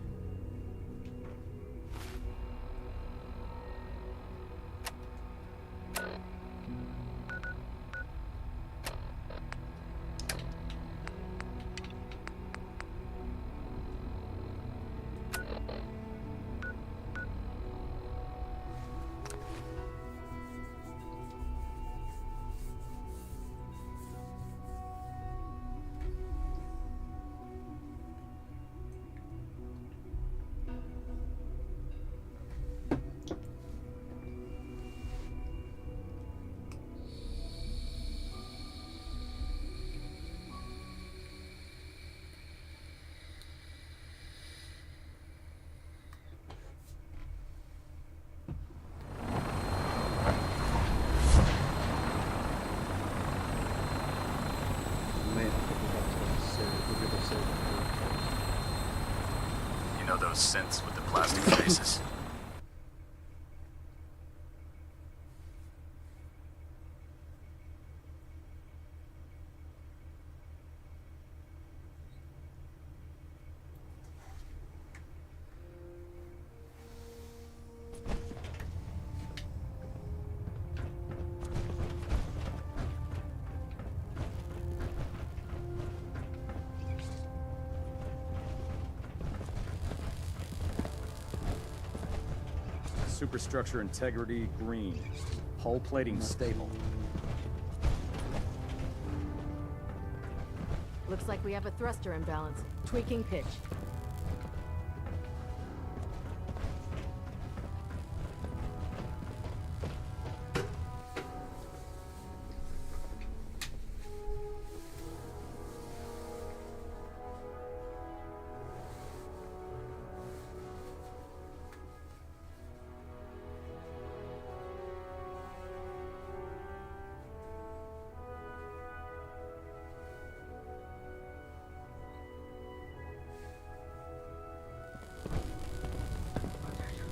[SPEAKER 8] You know those synths with the plastic faces?
[SPEAKER 23] Superstructure integrity green. Hull plating stable.
[SPEAKER 24] Looks like we have a thruster imbalance. Tweaking pitch.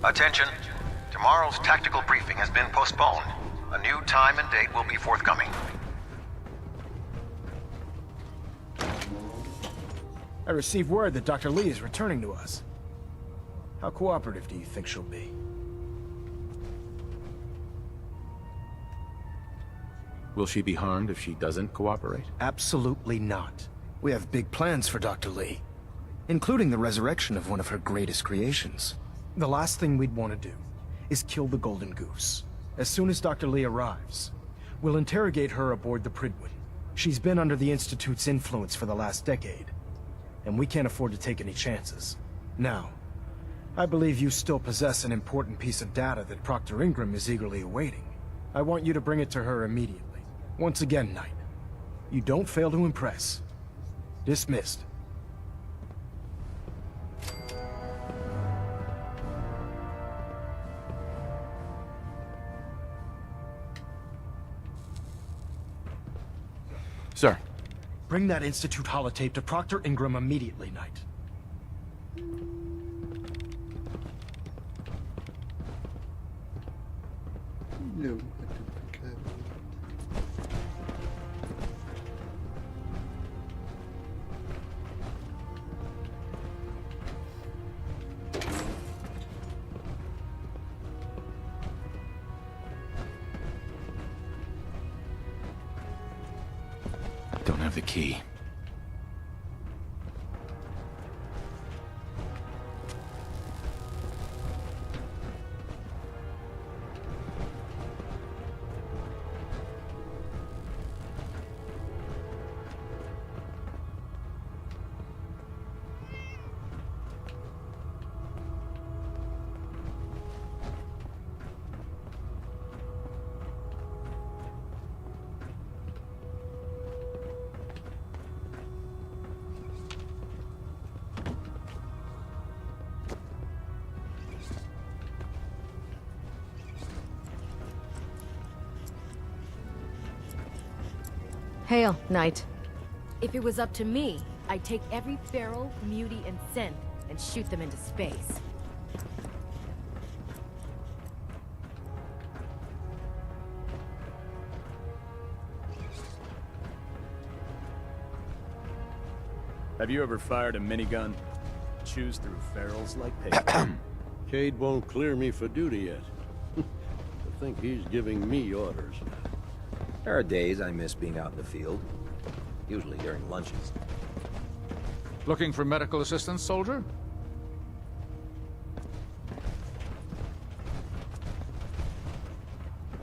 [SPEAKER 8] Attention. Tomorrow's tactical briefing has been postponed. A new time and date will be forthcoming.
[SPEAKER 25] I received word that Dr. Lee is returning to us. How cooperative do you think she'll be?
[SPEAKER 4] Will she be harmed if she doesn't cooperate?
[SPEAKER 25] Absolutely not. We have big plans for Dr. Lee, including the resurrection of one of her greatest creations. The last thing we'd want to do is kill the Golden Goose. As soon as Dr. Lee arrives, we'll interrogate her aboard the Prydwen. She's been under the Institute's influence for the last decade, and we can't afford to take any chances. Now, I believe you still possess an important piece of data that Proctor Ingram is eagerly awaiting. I want you to bring it to her immediately. Once again, Knight, you don't fail to impress. Dismissed.
[SPEAKER 4] Sir.
[SPEAKER 25] Bring that Institute holotape to Proctor Ingram immediately, Knight.
[SPEAKER 2] No, I don't think I will.
[SPEAKER 5] Don't have the key.
[SPEAKER 24] Hail, Knight. If it was up to me, I'd take every feral, mutie, and synth and shoot them into space.
[SPEAKER 23] Have you ever fired a minigun? Choose through ferals like paper.
[SPEAKER 6] Cade won't clear me for duty yet. I think he's giving me orders.
[SPEAKER 15] There are days I miss being out in the field. Usually during lunches.
[SPEAKER 21] Looking for medical assistance, soldier?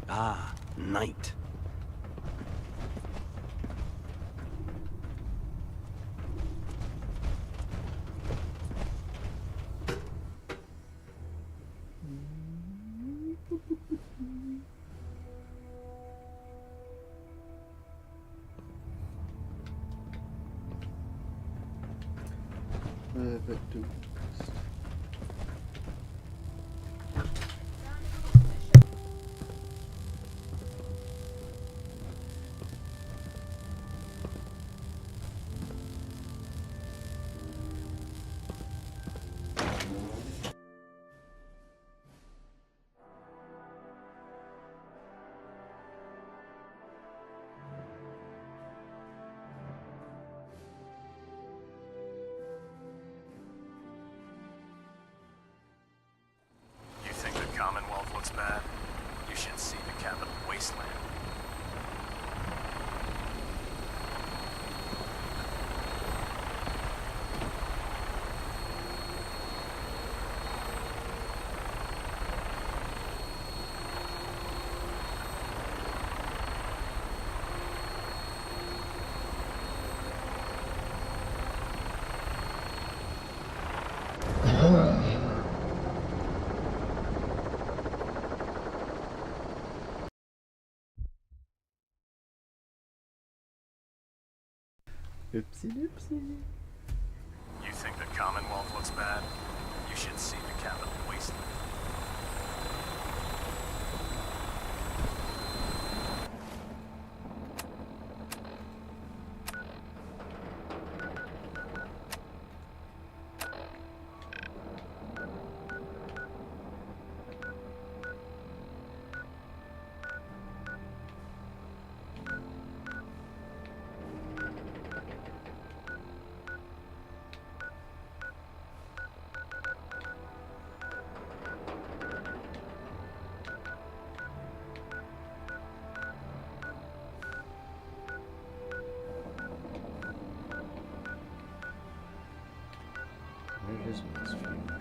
[SPEAKER 6] Ah, Knight.
[SPEAKER 2] But do.
[SPEAKER 23] Commonwealth looks bad. You should see the capital wasteland.
[SPEAKER 2] Oopsie doopsie.
[SPEAKER 23] You think the Commonwealth looks bad? You should see the capital wasteland.
[SPEAKER 2] Where is Miss Fuge?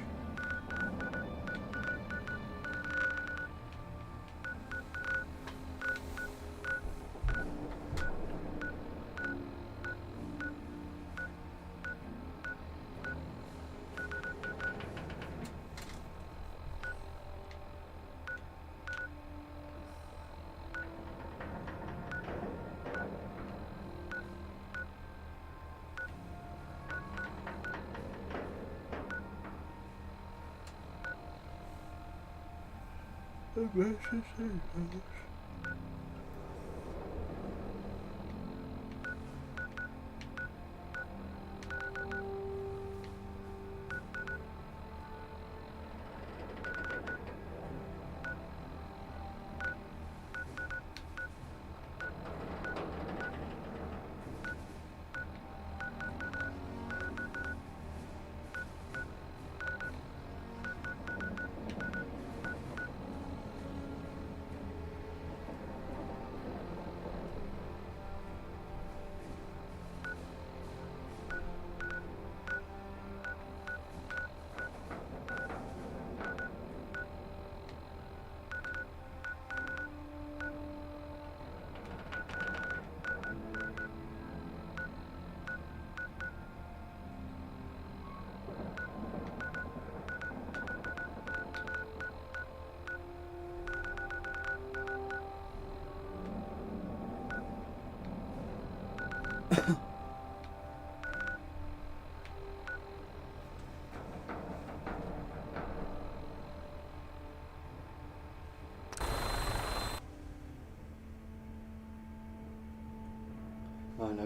[SPEAKER 2] Aina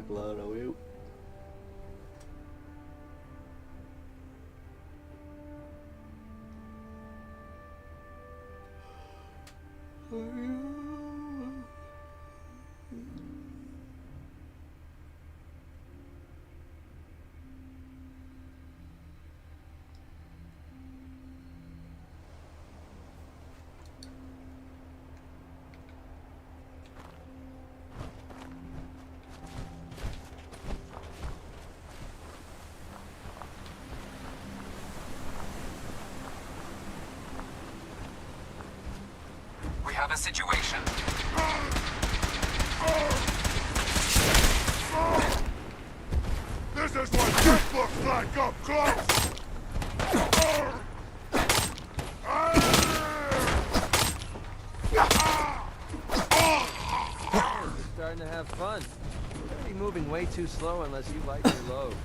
[SPEAKER 2] glad are you?
[SPEAKER 10] We have a situation.
[SPEAKER 11] This is what this looks like up close!
[SPEAKER 15] You're starting to have fun. You're gonna be moving way too slow unless you like your load.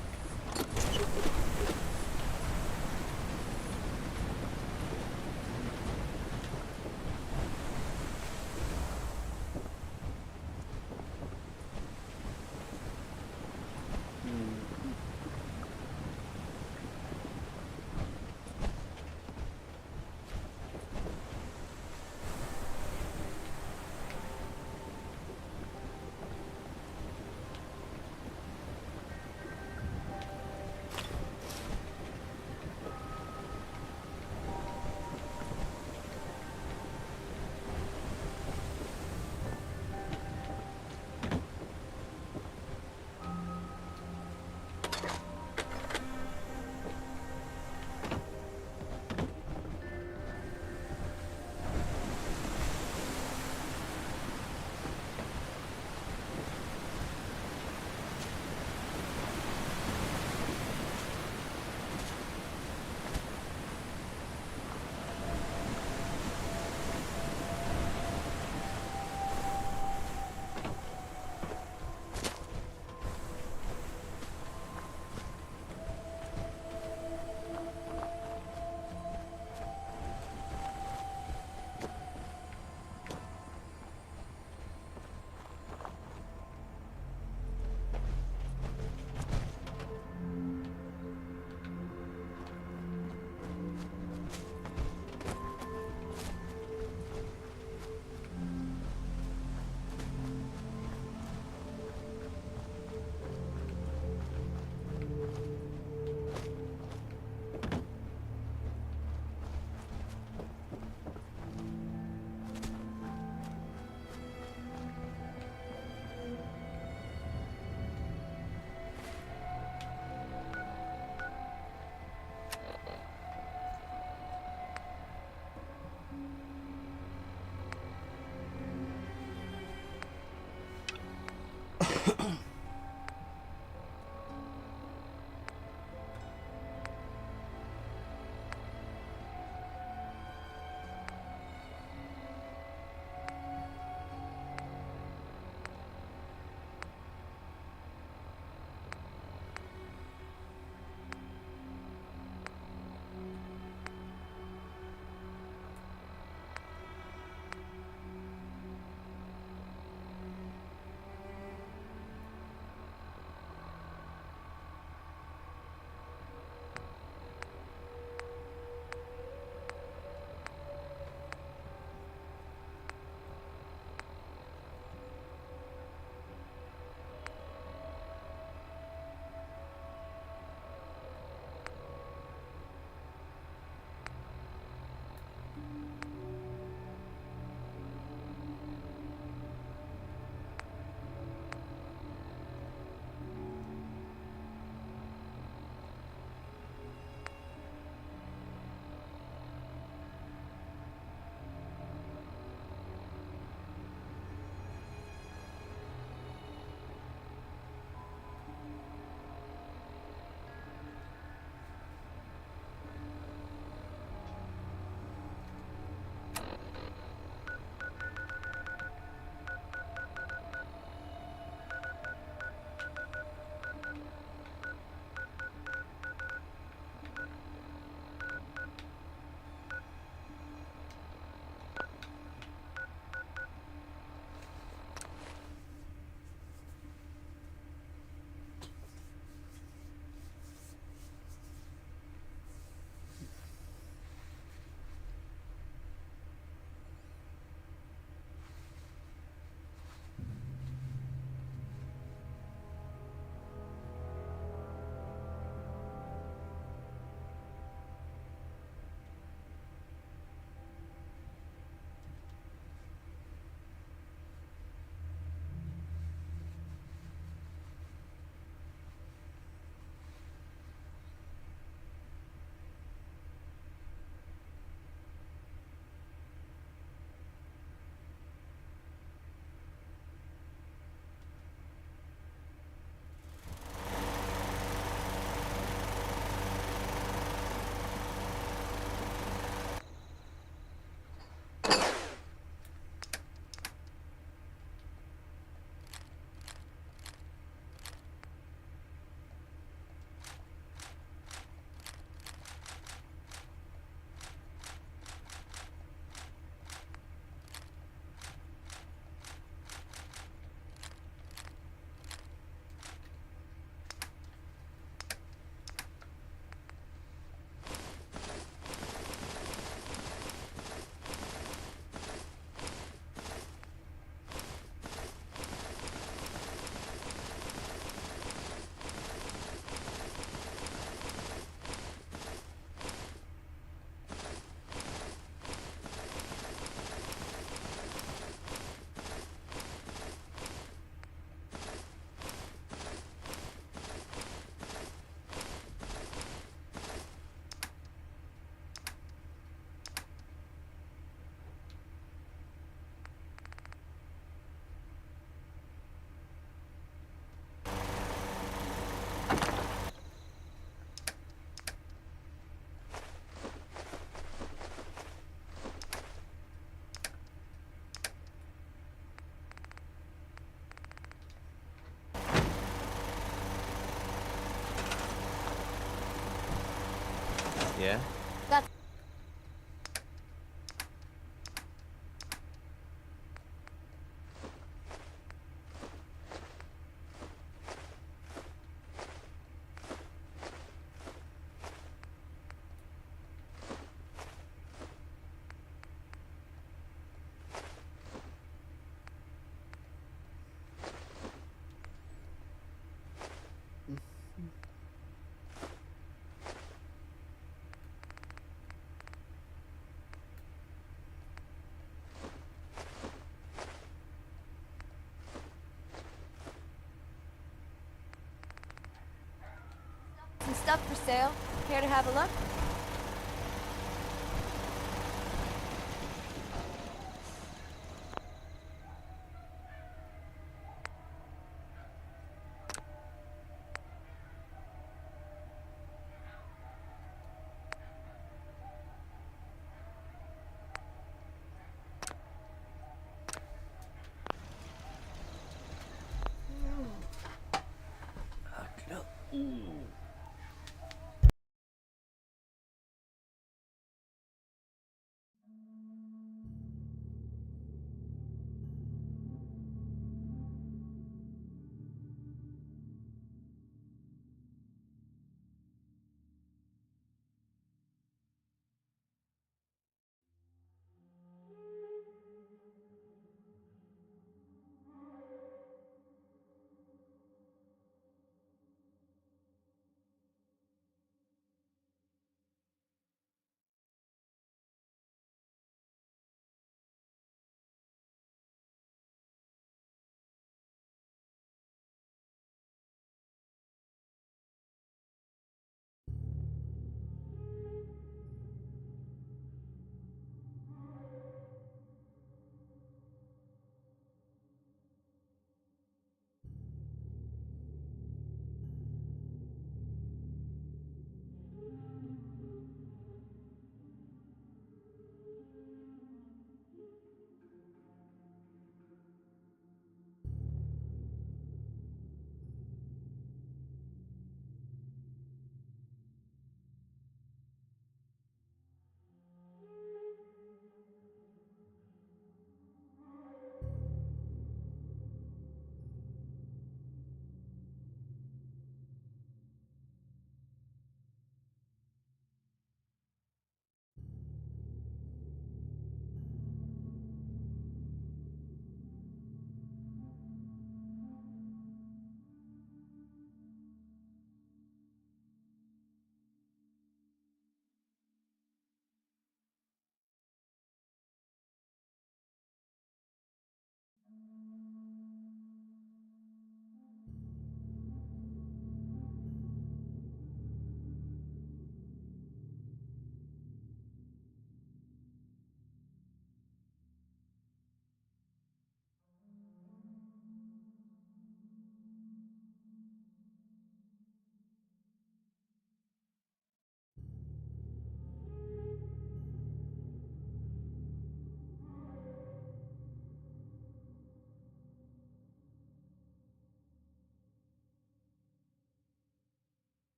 [SPEAKER 15] Yeah?
[SPEAKER 24] That's some stuff for sale. Care to have a look?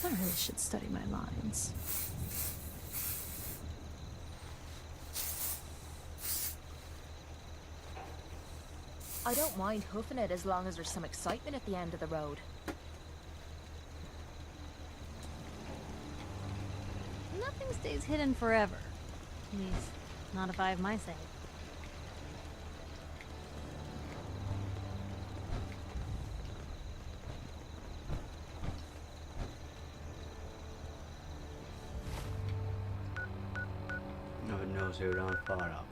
[SPEAKER 12] I really should study my lines.
[SPEAKER 18] I don't mind hoofing it as long as there's some excitement at the end of the road.
[SPEAKER 16] Nothing stays hidden forever. At least, not if I have my say.
[SPEAKER 2] No one knows who around far out.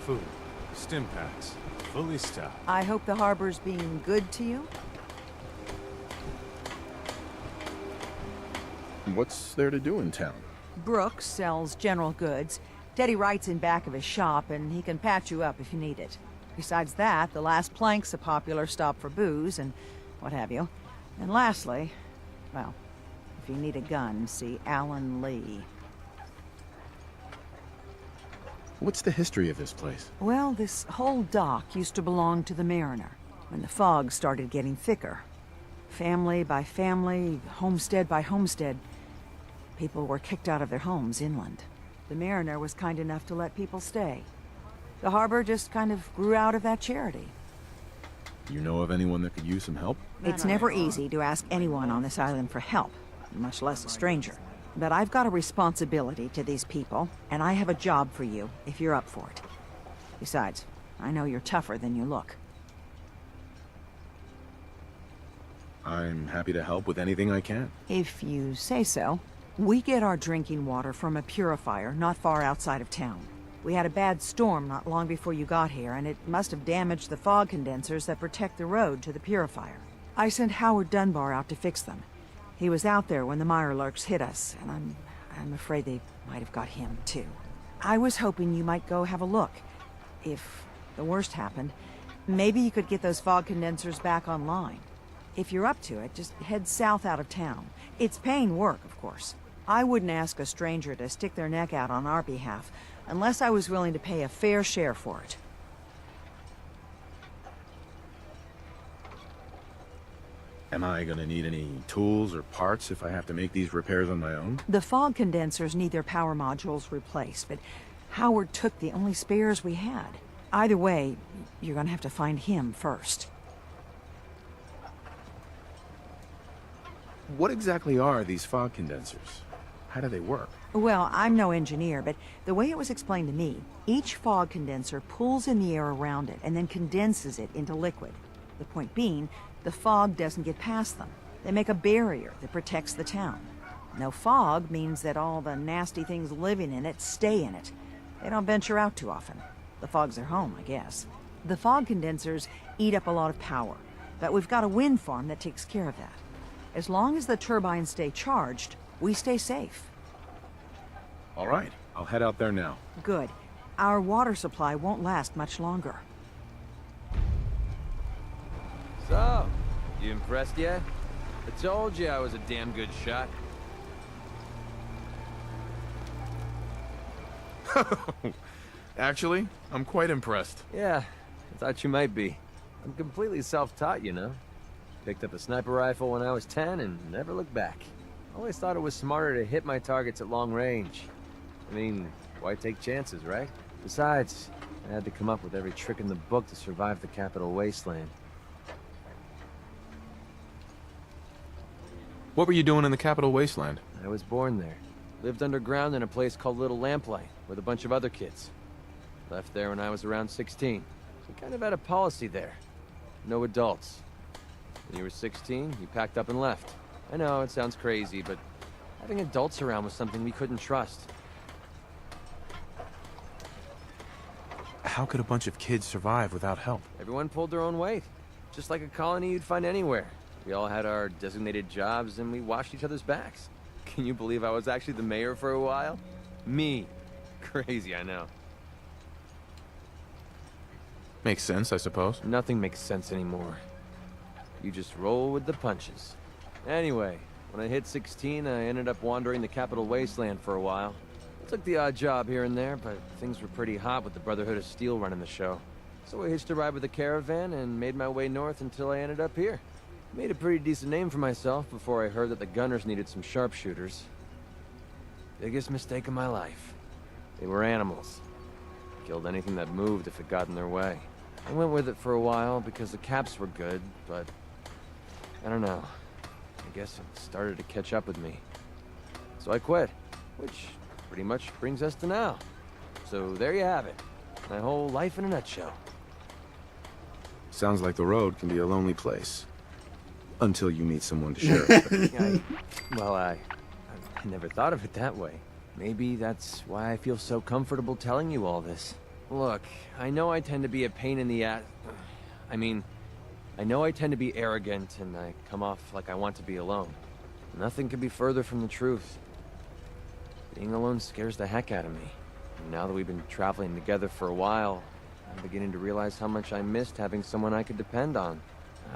[SPEAKER 13] Food. Stim packs. Fully stocked.
[SPEAKER 14] I hope the harbor's being good to you?
[SPEAKER 4] What's there to do in town?
[SPEAKER 14] Brooks sells general goods. Teddy Wright's in back of his shop, and he can patch you up if you need it. Besides that, the Last Plank's a popular stop for booze and what have you. And lastly, well, if you need a gun, see Alan Lee.
[SPEAKER 4] What's the history of this place?
[SPEAKER 14] Well, this whole dock used to belong to the Mariner, when the fog started getting thicker. Family by family, homestead by homestead, people were kicked out of their homes inland. The Mariner was kind enough to let people stay. The harbor just kind of grew out of that charity.
[SPEAKER 4] You know of anyone that could use some help?
[SPEAKER 14] It's never easy to ask anyone on this island for help, much less a stranger. But I've got a responsibility to these people, and I have a job for you, if you're up for it. Besides, I know you're tougher than you look.
[SPEAKER 4] I'm happy to help with anything I can.
[SPEAKER 14] If you say so. We get our drinking water from a purifier not far outside of town. We had a bad storm not long before you got here, and it must have damaged the fog condensers that protect the road to the purifier. I sent Howard Dunbar out to fix them. He was out there when the Mirelurks hit us, and I'm afraid they might have got him, too. I was hoping you might go have a look. If the worst happened, maybe you could get those fog condensers back online. If you're up to it, just head south out of town. It's paying work, of course. I wouldn't ask a stranger to stick their neck out on our behalf, unless I was willing to pay a fair share for it.
[SPEAKER 4] Am I gonna need any tools or parts if I have to make these repairs on my own?
[SPEAKER 14] The fog condensers need their power modules replaced, but Howard took the only spares we had. Either way, you're gonna have to find him first.
[SPEAKER 4] What exactly are these fog condensers? How do they work?
[SPEAKER 14] Well, I'm no engineer, but the way it was explained to me, each fog condenser pulls in the air around it and then condenses it into liquid. The point being, the fog doesn't get past them. They make a barrier that protects the town. No fog means that all the nasty things living in it stay in it. They don't venture out too often. The fog's their home, I guess. The fog condensers eat up a lot of power, but we've got a wind farm that takes care of that. As long as the turbines stay charged, we stay safe.
[SPEAKER 4] All right, I'll head out there now.
[SPEAKER 14] Good. Our water supply won't last much longer.
[SPEAKER 5] So, you impressed yet? I told you I was a damn good shot.
[SPEAKER 4] Actually, I'm quite impressed.
[SPEAKER 5] Yeah, I thought you might be. I'm completely self-taught, you know. Picked up a sniper rifle when I was 10 and never looked back. Always thought it was smarter to hit my targets at long range. I mean, why take chances, right? Besides,
[SPEAKER 15] I had to come up with every trick in the book to survive the Capital Wasteland.
[SPEAKER 13] What were you doing in the Capital Wasteland?
[SPEAKER 15] I was born there. Lived underground in a place called Little Lamplight, with a bunch of other kids. Left there when I was around 16. We kind of had a policy there. No adults. When you were 16, you packed up and left. I know, it sounds crazy, but having adults around was something we couldn't trust.
[SPEAKER 13] How could a bunch of kids survive without help?
[SPEAKER 15] Everyone pulled their own weight. Just like a colony you'd find anywhere. We all had our designated jobs and we watched each other's backs. Can you believe I was actually the mayor for a while? Me. Crazy, I know.
[SPEAKER 13] Makes sense, I suppose.
[SPEAKER 15] Nothing makes sense anymore. You just roll with the punches. Anyway, when I hit 16, I ended up wandering the Capital Wasteland for a while. I took the odd job here and there, but things were pretty hot with the Brotherhood of Steel running the show. So I hitched a ride with a caravan and made my way north until I ended up here. Made a pretty decent name for myself before I heard that the Gunners needed some sharpshooters. Biggest mistake of my life. They were animals. Killed anything that moved if it got in their way. I went with it for a while because the caps were good, but I don't know. I guess it started to catch up with me. So I quit, which pretty much brings us to now. So there you have it. My whole life in a nutshell.
[SPEAKER 4] Sounds like the road can be a lonely place. Until you meet someone to share it with.
[SPEAKER 15] I never thought of it that way. Maybe that's why I feel so comfortable telling you all this. Look, I know I tend to be a pain in the ass. I know I tend to be arrogant and I come off like I want to be alone. Nothing could be further from the truth. Being alone scares the heck out of me. And now that we've been traveling together for a while, I'm beginning to realize how much I missed having someone I could depend on.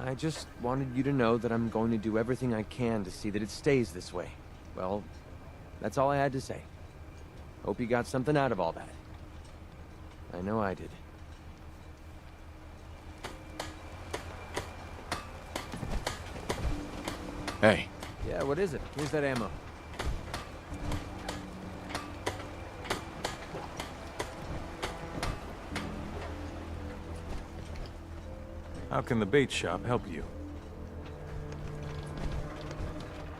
[SPEAKER 15] I just wanted you to know that I'm going to do everything I can to see that it stays this way. Well, that's all I had to say. Hope you got something out of all that. I know I did.
[SPEAKER 13] Hey.
[SPEAKER 15] Yeah, what is it? Here's that ammo.
[SPEAKER 13] How can the bait shop help you?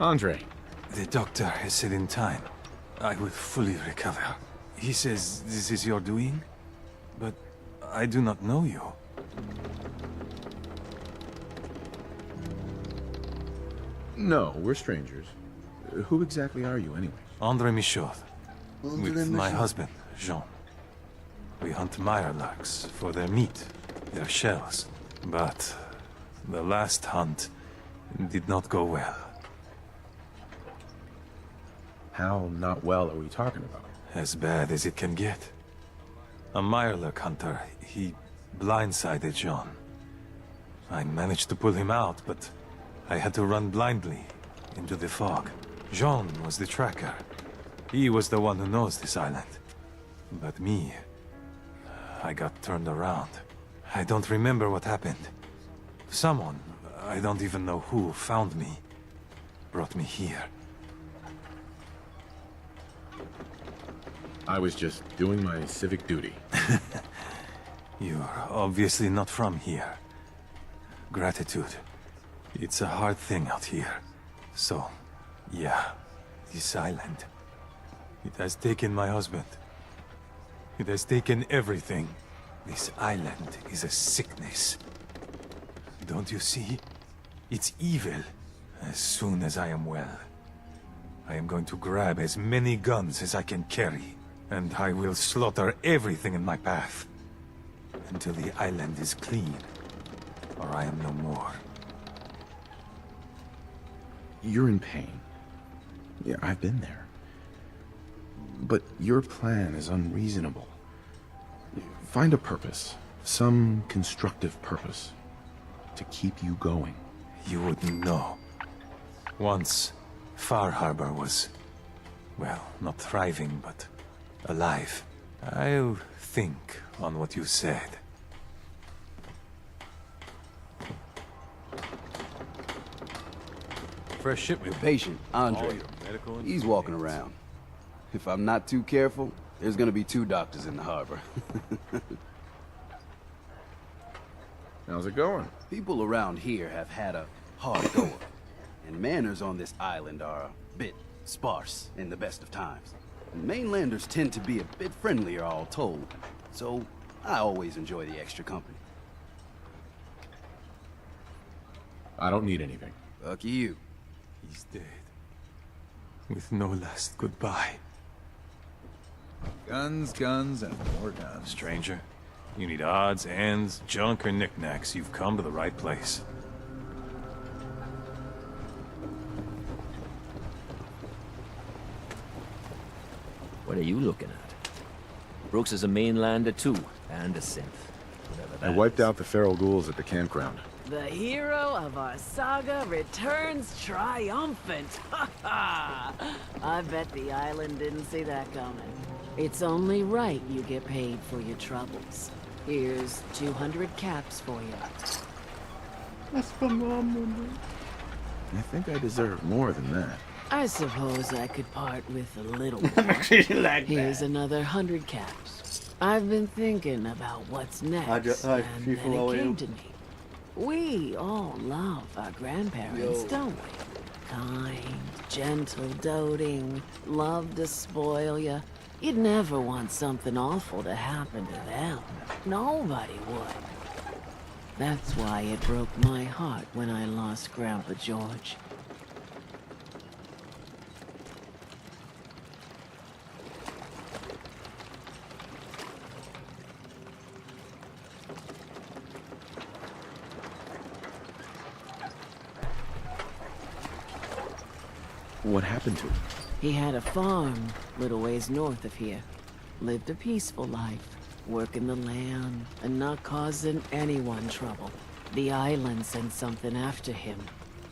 [SPEAKER 4] Andre.
[SPEAKER 11] The doctor has said in time, I will fully recover. He says this is your doing, but I do not know you.
[SPEAKER 4] No, we're strangers. Who exactly are you, anyway?
[SPEAKER 11] Andre Michaud, with my husband, Jean. We hunt mirelurks for their meat, their shells. But the last hunt did not go well.
[SPEAKER 4] How not well are we talking about?
[SPEAKER 11] As bad as it can get. A mirelurk hunter, he blindsided Jean. I managed to pull him out, but I had to run blindly into the fog. Jean was the tracker. He was the one who knows this island. But me, I got turned around. I don't remember what happened. Someone, I don't even know who, found me. Brought me here.
[SPEAKER 4] I was just doing my civic duty.
[SPEAKER 11] You're obviously not from here. Gratitude. It's a hard thing out here. So, yeah, this island. It has taken my husband. It has taken everything. This island is a sickness. Don't you see? It's evil. As soon as I am well, I am going to grab as many guns as I can carry, and I will slaughter everything in my path. Until the island is clean, or I am no more.
[SPEAKER 4] You're in pain. Yeah, I've been there. But your plan is unreasonable. Find a purpose, some constructive purpose, to keep you going.
[SPEAKER 11] You wouldn't know. Once, Far Harbor was, well, not thriving, but alive. I'll think on what you said.
[SPEAKER 15] Fresh shipment.
[SPEAKER 1] Be patient, Andre. He's walking around. If I'm not too careful, there's gonna be 2 doctors in the harbor.
[SPEAKER 4] How's it going?
[SPEAKER 1] People around here have had a hard go, and manners on this island are a bit sparse in the best of times. And mainlanders tend to be a bit friendlier, all told, so I always enjoy the extra company.
[SPEAKER 4] I don't need anything.
[SPEAKER 1] Lucky you.
[SPEAKER 11] He's dead. With no last goodbye.
[SPEAKER 13] Guns, guns, and more guns.
[SPEAKER 11] Stranger, you need odds, ends, junk, or knickknacks. You've come to the right place.
[SPEAKER 5] What are you looking at? Brooks is a mainlander too, and a synth.
[SPEAKER 4] I wiped out the feral ghouls at the campground.
[SPEAKER 7] The hero of our saga returns triumphant. Ha ha! I bet the island didn't see that coming. It's only right you get paid for your troubles. Here's 200 caps for you.
[SPEAKER 2] That's for Mom.
[SPEAKER 4] I think I deserve more than that.
[SPEAKER 7] I suppose I could part with a little more.
[SPEAKER 2] Like
[SPEAKER 7] Here's
[SPEAKER 2] that.
[SPEAKER 7] another 100 caps. I've been thinking about what's next,
[SPEAKER 2] I
[SPEAKER 7] and then it came to me. We all love our grandparents, don't we? Kind, gentle, doting, love to spoil you. You'd never want something awful to happen to them. Nobody would. That's why it broke my heart when I lost Grandpa George.
[SPEAKER 4] What happened to him?
[SPEAKER 7] He had a farm, little ways north of here. Lived a peaceful life, working the land and not causing anyone trouble. The island sent something after him.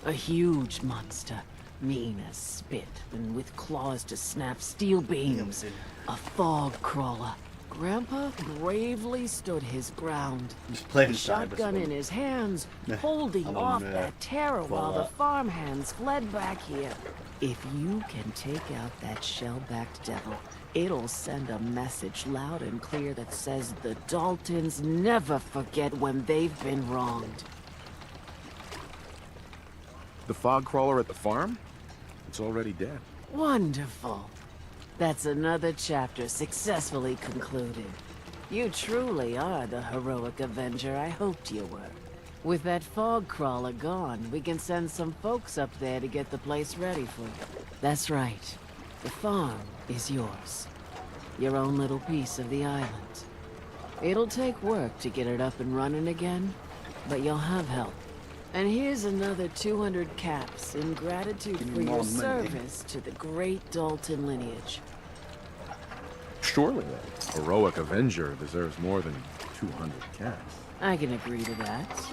[SPEAKER 7] A huge monster, mean as spit and with claws to snap steel beams. A fog crawler. Grandpa bravely stood his ground.
[SPEAKER 2] playing
[SPEAKER 7] a shotgun in his hands, holding
[SPEAKER 2] I'm
[SPEAKER 7] off
[SPEAKER 2] on,
[SPEAKER 7] that terror while the
[SPEAKER 2] Fallout.
[SPEAKER 7] farmhands fled back here. If you can take out that shell-backed devil, it'll send a message loud and clear that says the Daltons never forget when they've been wronged.
[SPEAKER 4] The fog crawler at the farm? It's already dead.
[SPEAKER 7] Wonderful. That's another chapter successfully concluded. You truly are the heroic Avenger I hoped you were. With that fog crawler gone, we can send some folks up there to get the place ready for you. That's right. The farm is yours. Your own little piece of the island. It'll take work to get it up and running again, but you'll have help. And here's another 200 caps in gratitude for your service to the great Dalton lineage.
[SPEAKER 4] Surely a heroic Avenger deserves more than 200 caps.
[SPEAKER 7] I can agree to that.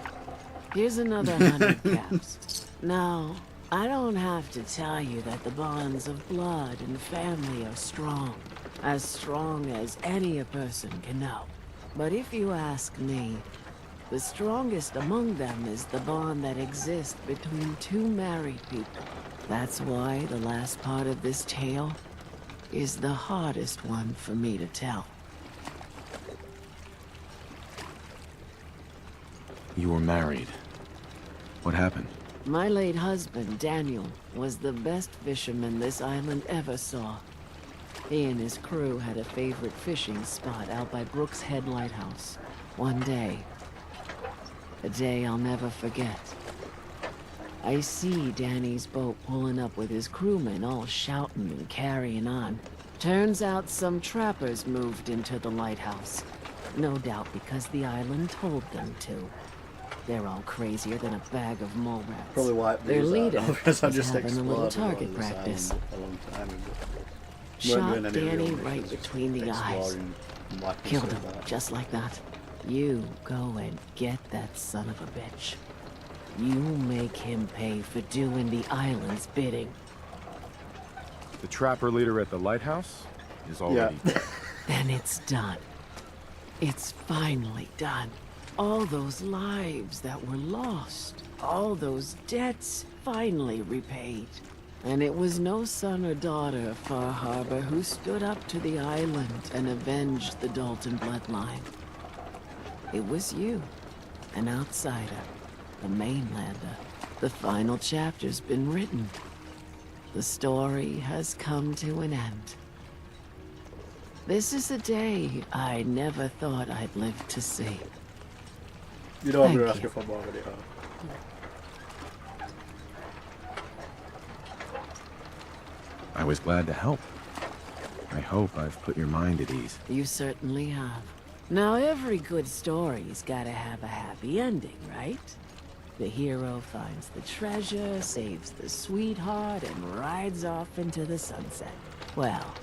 [SPEAKER 7] Here's another 100 caps. Now, I don't have to tell you that the bonds of blood and family are strong. As strong as any a person can know. But if you ask me, the strongest among them is the bond that exists between two married people. That's why the last part of this tale is the hardest one for me to tell.
[SPEAKER 4] You were married. What happened?
[SPEAKER 7] My late husband, Daniel, was the best fisherman this island ever saw. He and his crew had a favorite fishing spot out by Brooks Head Lighthouse. One day, a day I'll never forget. I see Danny's boat pulling up with his crewmen all shouting and carrying on. Turns out some trappers moved into the lighthouse. No doubt because the island told them to. They're all crazier than a bag of mole rats.
[SPEAKER 2] Probably wiped
[SPEAKER 7] Their
[SPEAKER 2] these out,
[SPEAKER 7] leader
[SPEAKER 2] because I
[SPEAKER 7] was
[SPEAKER 2] just
[SPEAKER 7] having a little
[SPEAKER 2] explored
[SPEAKER 7] target
[SPEAKER 2] on this
[SPEAKER 7] practice.
[SPEAKER 2] island a long time ago.
[SPEAKER 7] Shot
[SPEAKER 2] Weren't doing any
[SPEAKER 7] Danny
[SPEAKER 2] real
[SPEAKER 7] right
[SPEAKER 2] missions,
[SPEAKER 7] between the eyes.
[SPEAKER 2] exploring and wiping
[SPEAKER 7] Killed
[SPEAKER 2] stuff
[SPEAKER 7] him,
[SPEAKER 2] out.
[SPEAKER 7] just like that. You go and get that son of a bitch. You make him pay for doing the island's bidding.
[SPEAKER 4] The trapper leader at the lighthouse is already dead.
[SPEAKER 7] Then it's done. It's finally done. All those lives that were lost, all those debts finally repaid. And it was no son or daughter of Far Harbor who stood up to the island and avenged the Dalton bloodline. It was you, An outsider. A mainlander. The final chapter's been written. The story has come to an end. This is a day I never thought I'd live to see.
[SPEAKER 2] You know I'm
[SPEAKER 7] Thank
[SPEAKER 2] going to ask
[SPEAKER 7] you.
[SPEAKER 2] if I'm already home.
[SPEAKER 4] I was glad to help. I hope I've put your mind at ease.
[SPEAKER 7] You certainly have. Now, every good story's gotta have a happy ending, right? The hero finds the treasure, saves the sweetheart, and rides off into the sunset. Well,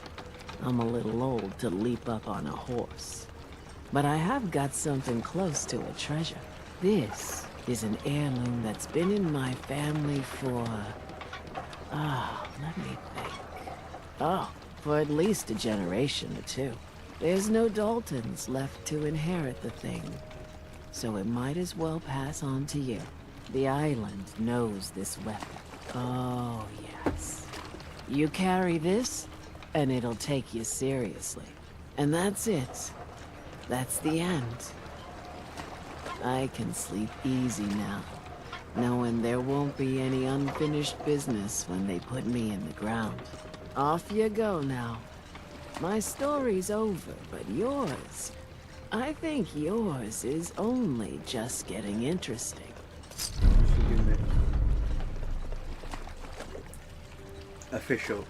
[SPEAKER 7] I'm a little old to leap up on a horse. But I have got something close to a treasure. This is an heirloom that's been in my family for... let me think. For at least a generation or two. There's no Daltons left to inherit the thing, so it might as well pass on to you. The island knows this weapon. Oh, yes. You carry this, and it'll take you seriously. And that's it. That's the end. I can sleep easy now, knowing there won't be any unfinished business when they put me in the ground. Off you go now. My story's over, but yours... I think yours is only just getting interesting.
[SPEAKER 2] Give me official.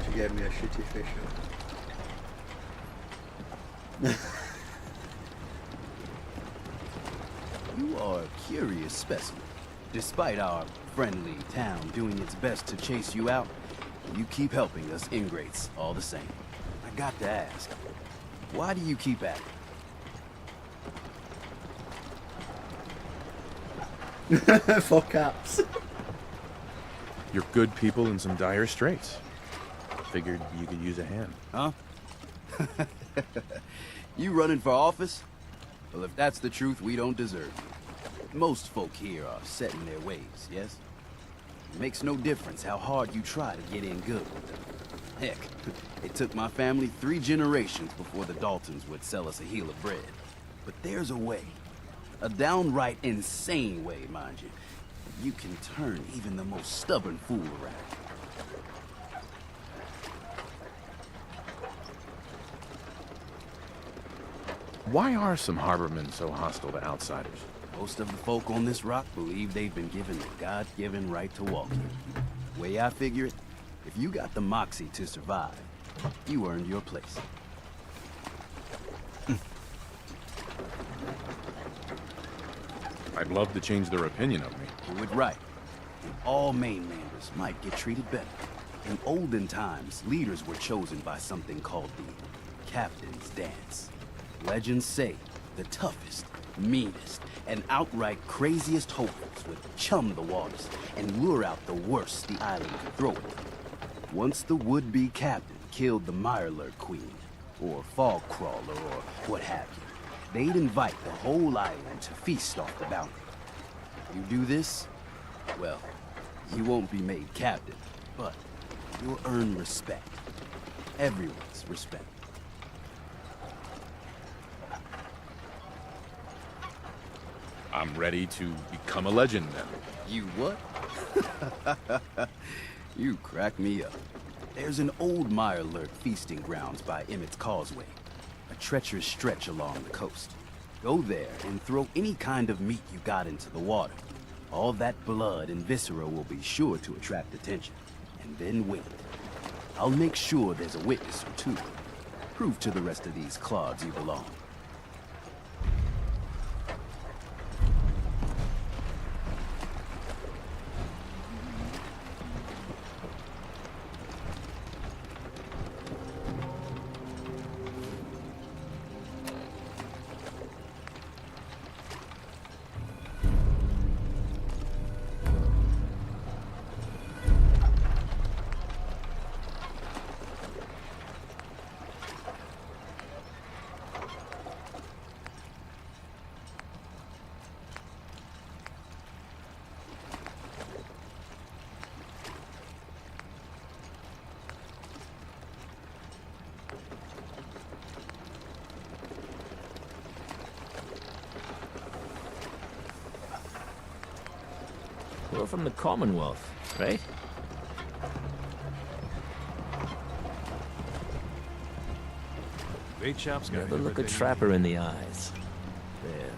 [SPEAKER 2] She gave me a shitty fish hook.
[SPEAKER 1] You are a curious specimen. Despite our friendly town doing its best to chase you out, you keep helping us ingrates all the same. I got to ask, why do you keep at
[SPEAKER 2] it? For cats.
[SPEAKER 4] You're good people in some dire straits. Figured you could use a hand.
[SPEAKER 1] Huh? You running for office? Well, if that's the truth, we don't deserve you. Most folk here are set in their ways, yes? It makes no difference how hard you try to get in good with them. Heck, it took my family 3 generations before the Daltons would sell us a heel of bread. But there's a way. A downright insane way, mind you. You can turn even the most stubborn fool around.
[SPEAKER 4] Why are some harbormen so hostile to outsiders?
[SPEAKER 1] Most of the folk on this rock believe they've been given the God-given right to walk here. Way I figure it, if you got the moxie to survive, you earned your place.
[SPEAKER 4] I'd love to change their opinion of me.
[SPEAKER 1] Do it right, and all mainlanders might get treated better. In olden times, leaders were chosen by something called the Captain's Dance. Legends say the toughest, meanest, and outright craziest hopefuls would chum the waters and lure out the worst the island could throw at them. Once the would-be captain killed the Mirelurk Queen, or Fog Crawler, or what have you, they'd invite the whole island to feast off the bounty. You do this, well, you won't be made captain, but you'll earn respect. Everyone's respect.
[SPEAKER 4] I'm ready to become a legend then.
[SPEAKER 1] You what? You crack me up. There's an old Mirelurk feasting grounds by Emmett's Causeway, a treacherous stretch along the coast. Go there and throw any kind of meat you got into the water. All that blood and viscera will be sure to attract attention. And then wait. I'll make sure there's a witness or two. Prove to the rest of these clods you belong.
[SPEAKER 5] We're from the Commonwealth, right?
[SPEAKER 11] Bait shop's got
[SPEAKER 5] Never look a
[SPEAKER 11] everything.
[SPEAKER 5] trapper in the eyes. There.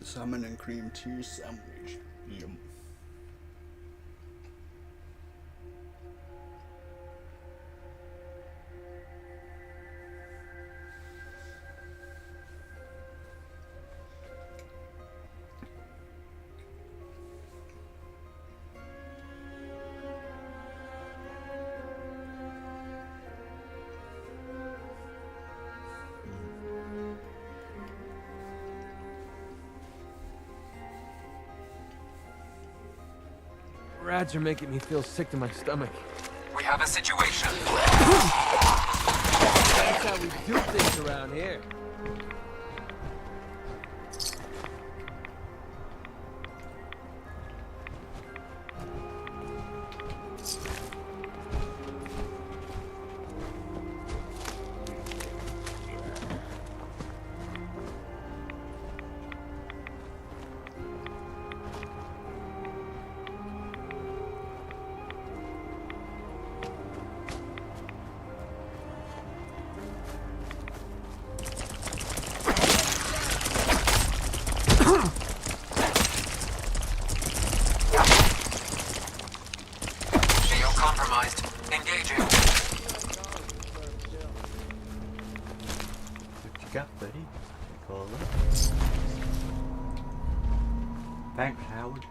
[SPEAKER 2] Salmon and cream cheese sandwich. Yum.
[SPEAKER 15] Rats are making me feel sick to my stomach.
[SPEAKER 10] We have a situation.
[SPEAKER 15] That's how we do things around here.
[SPEAKER 10] Shield compromised. Engaging.
[SPEAKER 2] What you got, buddy? Call it. Thanks, Howard.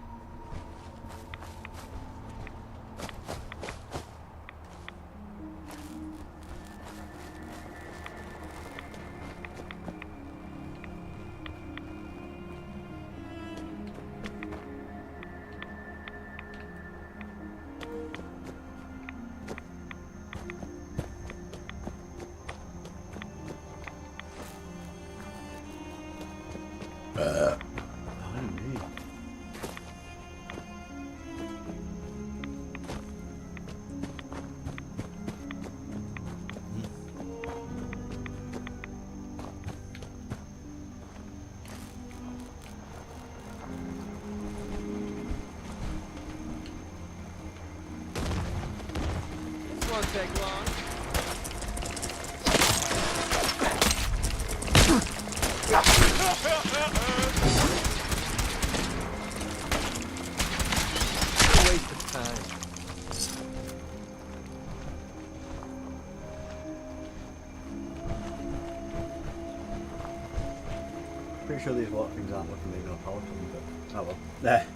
[SPEAKER 15] This won't take long. Waste of time.
[SPEAKER 2] Pretty sure these water things aren't looking like no power to them, but oh well. There.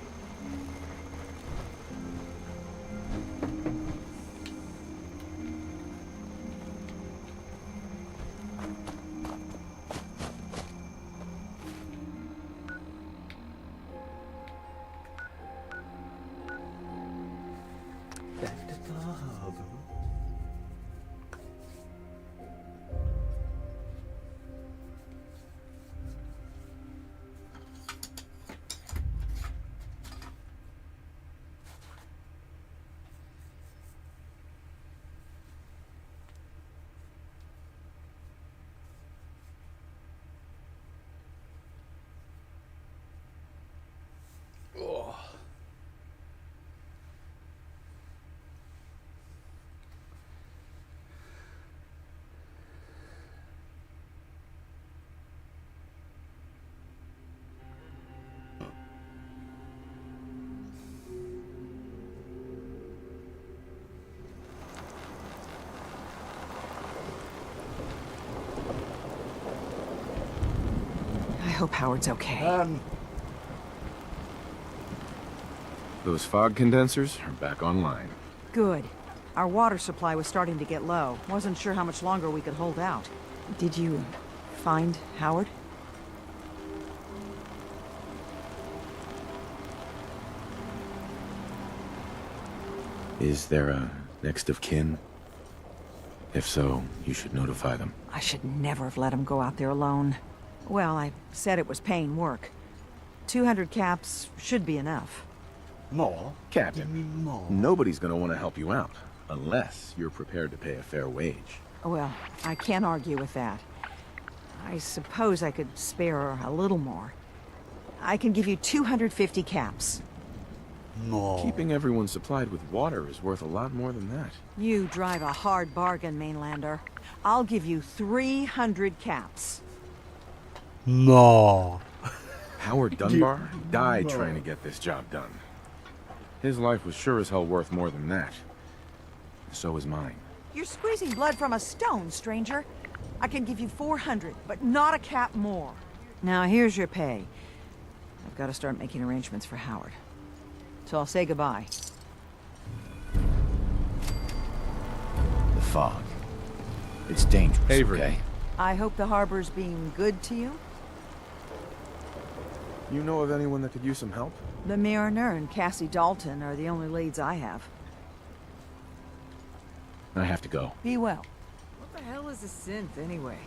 [SPEAKER 14] I hope Howard's okay.
[SPEAKER 4] Those fog condensers are back online.
[SPEAKER 14] Good. Our water supply was starting to get low. Wasn't sure how much longer we could hold out. Did you find Howard?
[SPEAKER 4] Is there a next of kin? If so, you should notify them.
[SPEAKER 14] I should never have let him go out there alone. Well, I said it was paying work. 200 caps should be enough.
[SPEAKER 2] More?
[SPEAKER 4] Captain,
[SPEAKER 2] More?
[SPEAKER 4] nobody's gonna want to help you out, unless you're prepared to pay a fair wage.
[SPEAKER 14] Well, I can't argue with that. I suppose I could spare a little more. I can give you 250 caps.
[SPEAKER 2] More.
[SPEAKER 4] Keeping everyone supplied with water is worth a lot more than that.
[SPEAKER 14] You drive a hard bargain, Mainlander. I'll give you 300 caps.
[SPEAKER 2] More.
[SPEAKER 4] Howard Dunbar died trying to get this job done. His life was sure as hell worth more than that. So is mine.
[SPEAKER 14] You're squeezing blood from a stone, stranger. I can give you 400, but not a cap more. Now, here's your pay. I've got to start making arrangements for Howard. So I'll say goodbye.
[SPEAKER 5] The fog. It's dangerous,
[SPEAKER 4] Avery.
[SPEAKER 5] okay?
[SPEAKER 14] I hope the harbor's being good to you.
[SPEAKER 4] You know of anyone that could use some help?
[SPEAKER 14] The Mariner and Cassie Dalton are the only leads I have.
[SPEAKER 4] I have to go.
[SPEAKER 14] Be well. What the hell is a synth, anyway?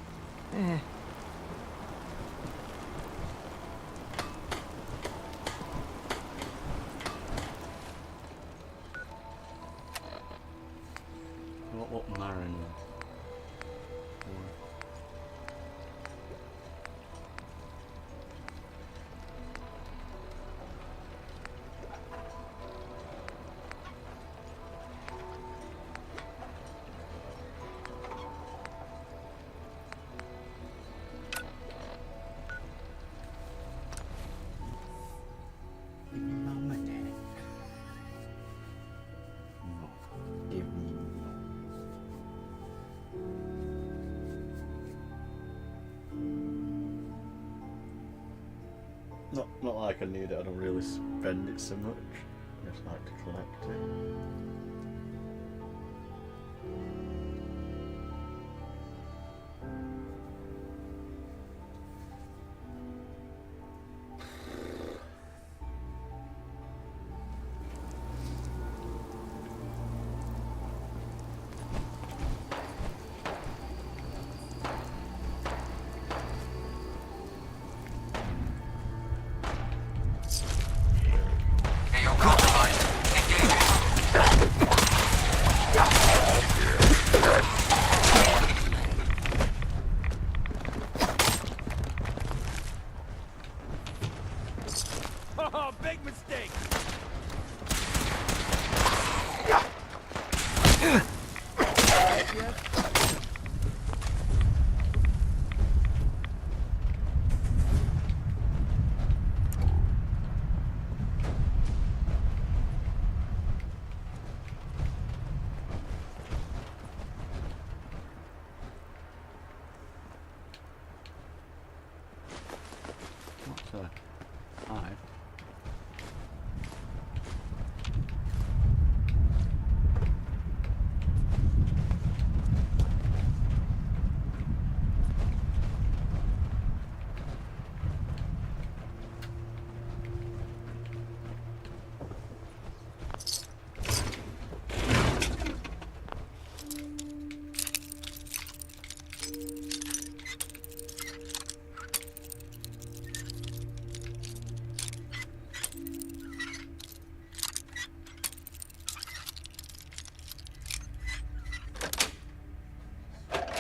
[SPEAKER 2] What Marin? Not like I need it, I don't really spend it so much. I just like to collect it.
[SPEAKER 23] Oh, big mistake!
[SPEAKER 2] What's that? Hive.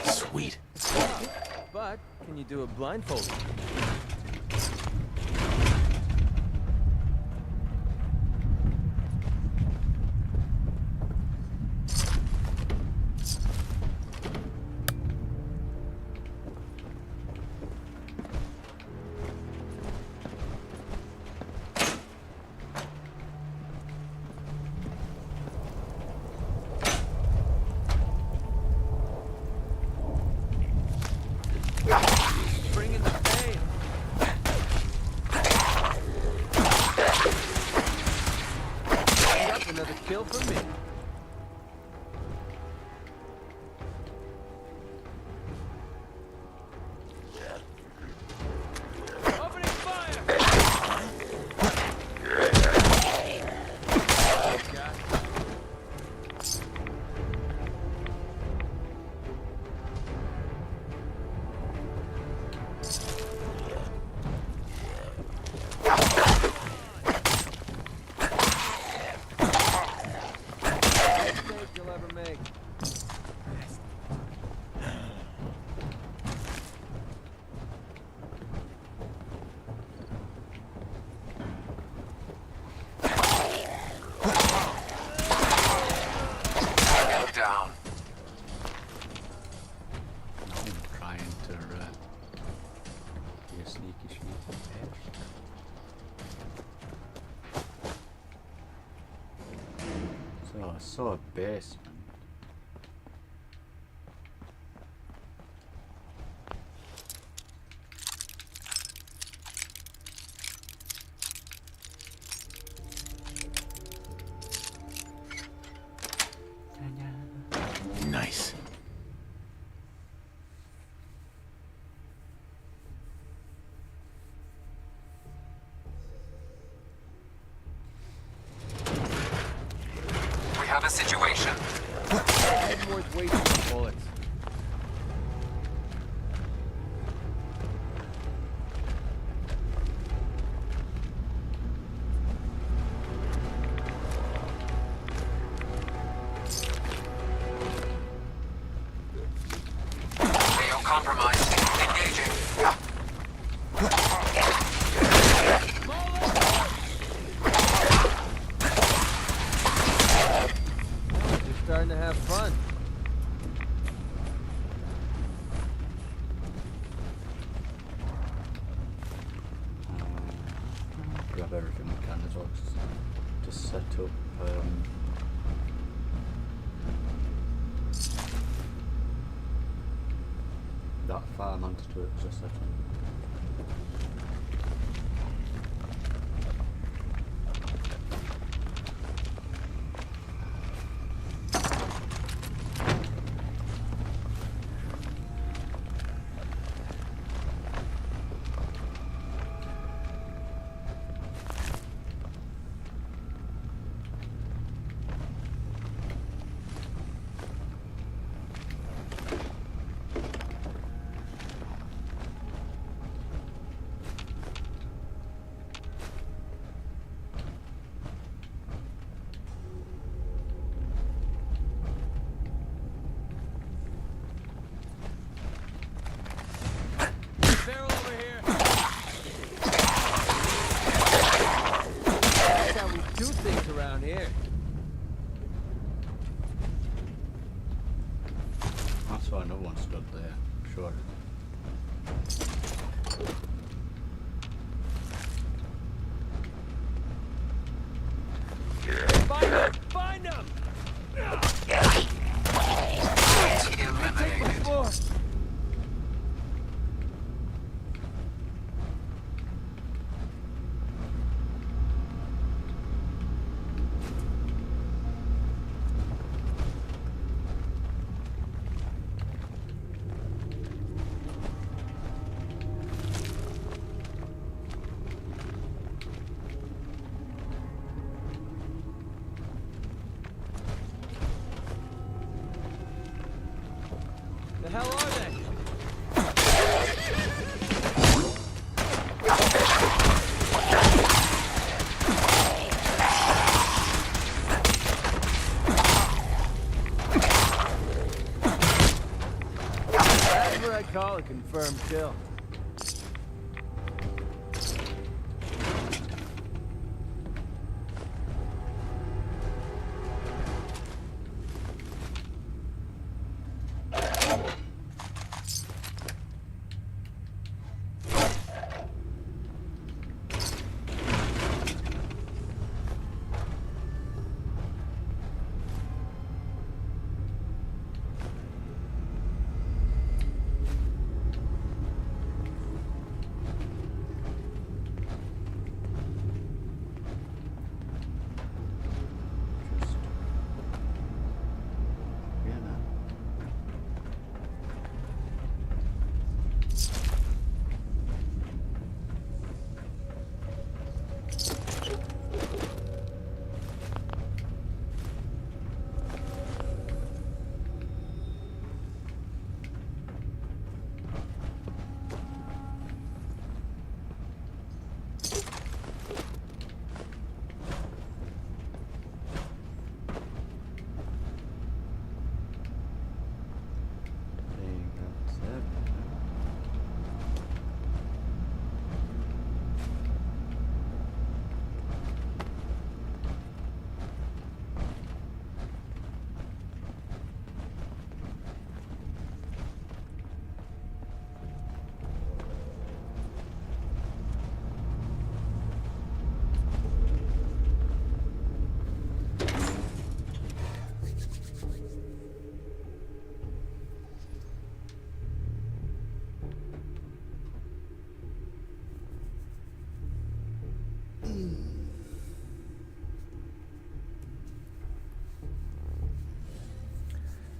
[SPEAKER 4] Sweet.
[SPEAKER 15] But can you do it blindfolded? Bring in the pain.
[SPEAKER 2] I saw a basement.
[SPEAKER 4] Nice.
[SPEAKER 10] We have a situation.
[SPEAKER 15] Ain't worth wasting the bullets.
[SPEAKER 10] AO compromised. Engaging.
[SPEAKER 15] You're starting to have fun.
[SPEAKER 2] Grab everything we can as well. Just set up. That farm onto it, just set up.
[SPEAKER 15] Barrel over here. That's how we do things around here.
[SPEAKER 2] That's why no one stood there. Sure.
[SPEAKER 15] Find them! Find them!
[SPEAKER 10] Eliminated.
[SPEAKER 15] The hell are they? That's what I call a confirmed kill.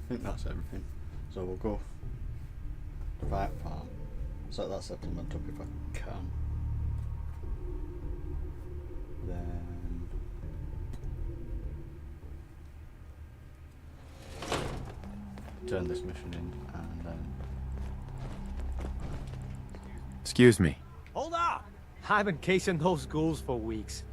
[SPEAKER 2] think that's everything. So we'll go to Fight Farm, set that settlement up if I can. Then turn this mission in and then...
[SPEAKER 13] Excuse me.
[SPEAKER 15] Hold up! I've been casing those ghouls for weeks,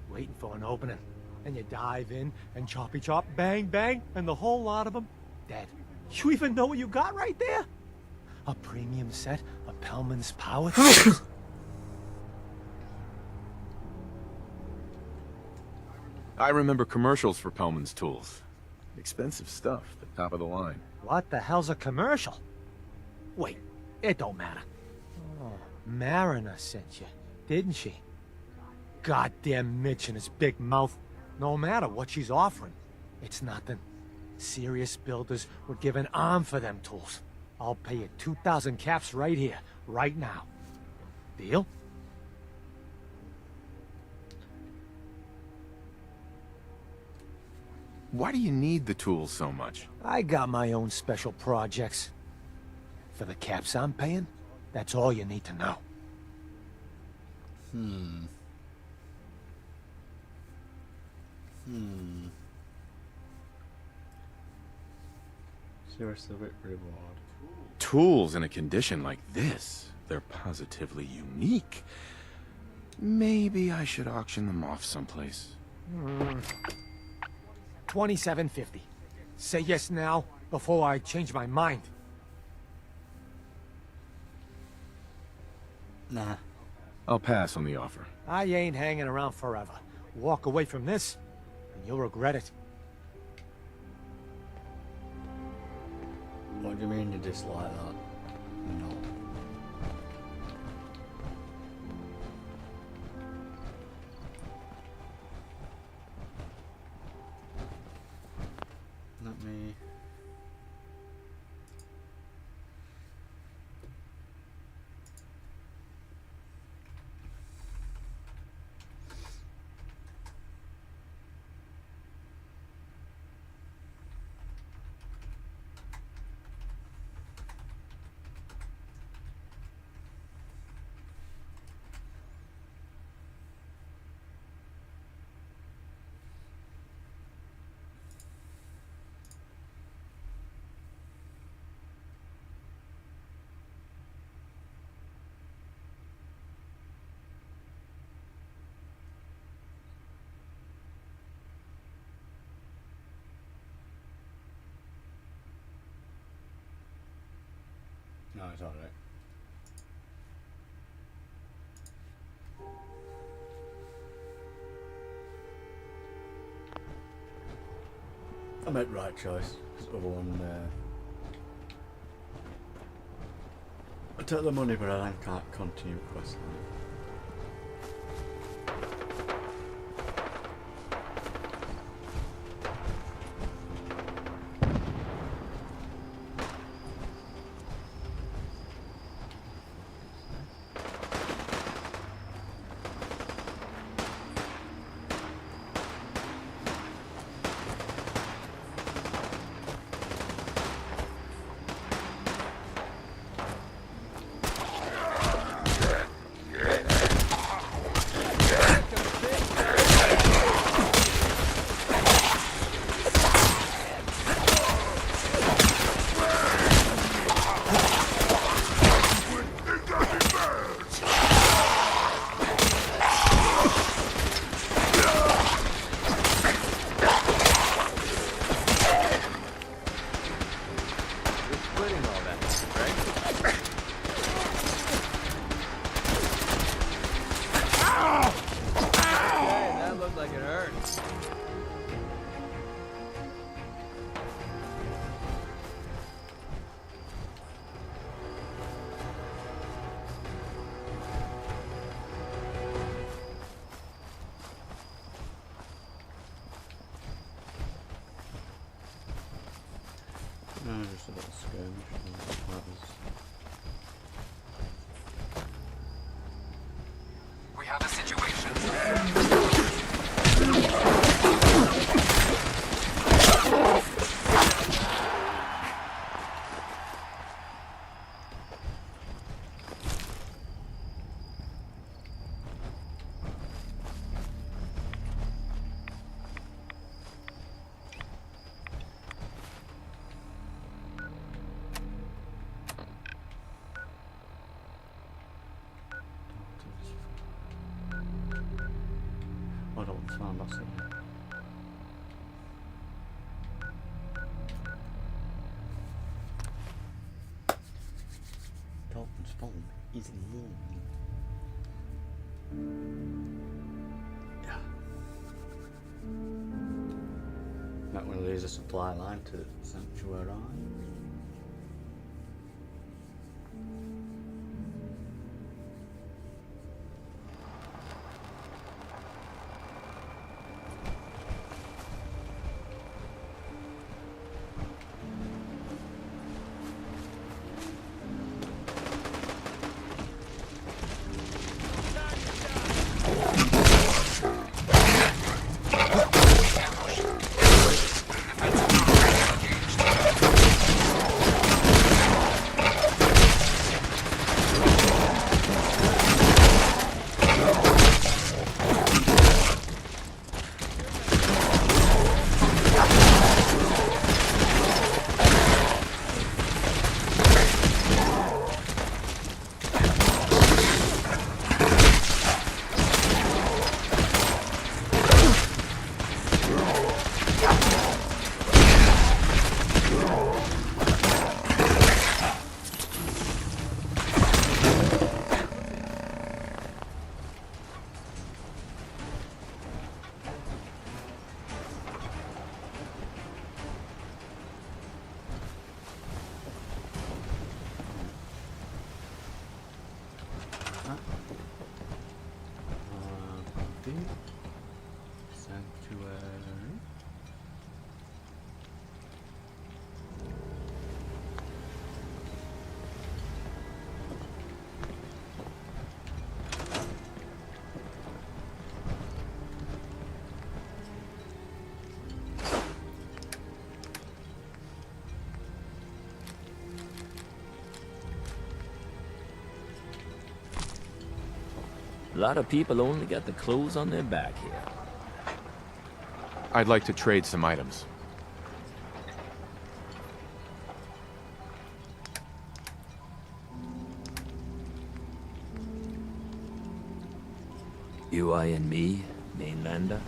[SPEAKER 15] waiting for an opening. And you dive in and choppy chop, bang bang, and the whole lot of them dead. You even know what you got right there? A premium set of Pellman's power tools.
[SPEAKER 13] I remember commercials for Pellman's tools. Expensive stuff, the top of the line.
[SPEAKER 15] What the hell's a commercial? Wait, it don't matter. Oh, Mariner sent you, didn't she? Goddamn Mitch and his big mouth. No matter what she's offering, it's nothing. Serious builders would give an arm for them tools. I'll pay you 2,000 caps right here, right now. Deal?
[SPEAKER 13] Why do you need the tools so much?
[SPEAKER 15] I got my own special projects. For the caps I'm paying, that's all you need to know.
[SPEAKER 2] Serious civic reward.
[SPEAKER 13] Tools in a condition like this, they're positively unique. Maybe I should auction them off someplace.
[SPEAKER 15] $27.50. Say yes now, before I change my mind.
[SPEAKER 2] Nah.
[SPEAKER 13] I'll pass on the offer.
[SPEAKER 15] I ain't hanging around forever. Walk away from this, and you'll regret it.
[SPEAKER 2] What do you mean you dislike that? No. Let me... No, it's alright. I made the right choice. This other one, I took the money, but I can't continue questing. No, just a little skirmish.
[SPEAKER 10] We have a situation.
[SPEAKER 2] sound, that's it. Dalton's phone is long. Yeah. That will lose a supply line to Sanctuary. Sanctuary.
[SPEAKER 5] A lot of people only got the clothes on their back here.
[SPEAKER 13] I'd like to trade some items.
[SPEAKER 5] You eyeing me, mainlander?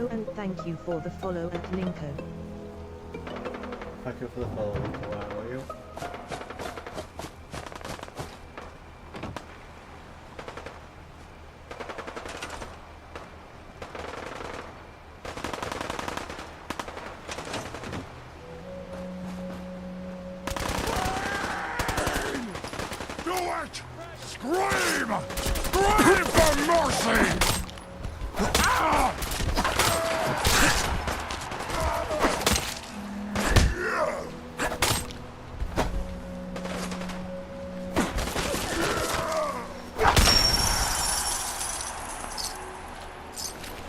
[SPEAKER 9] Hello and thank you for the follow at Linko.
[SPEAKER 2] Thank you for the follow. How are you?
[SPEAKER 13] Do it! Scream! Scream for mercy! Ah!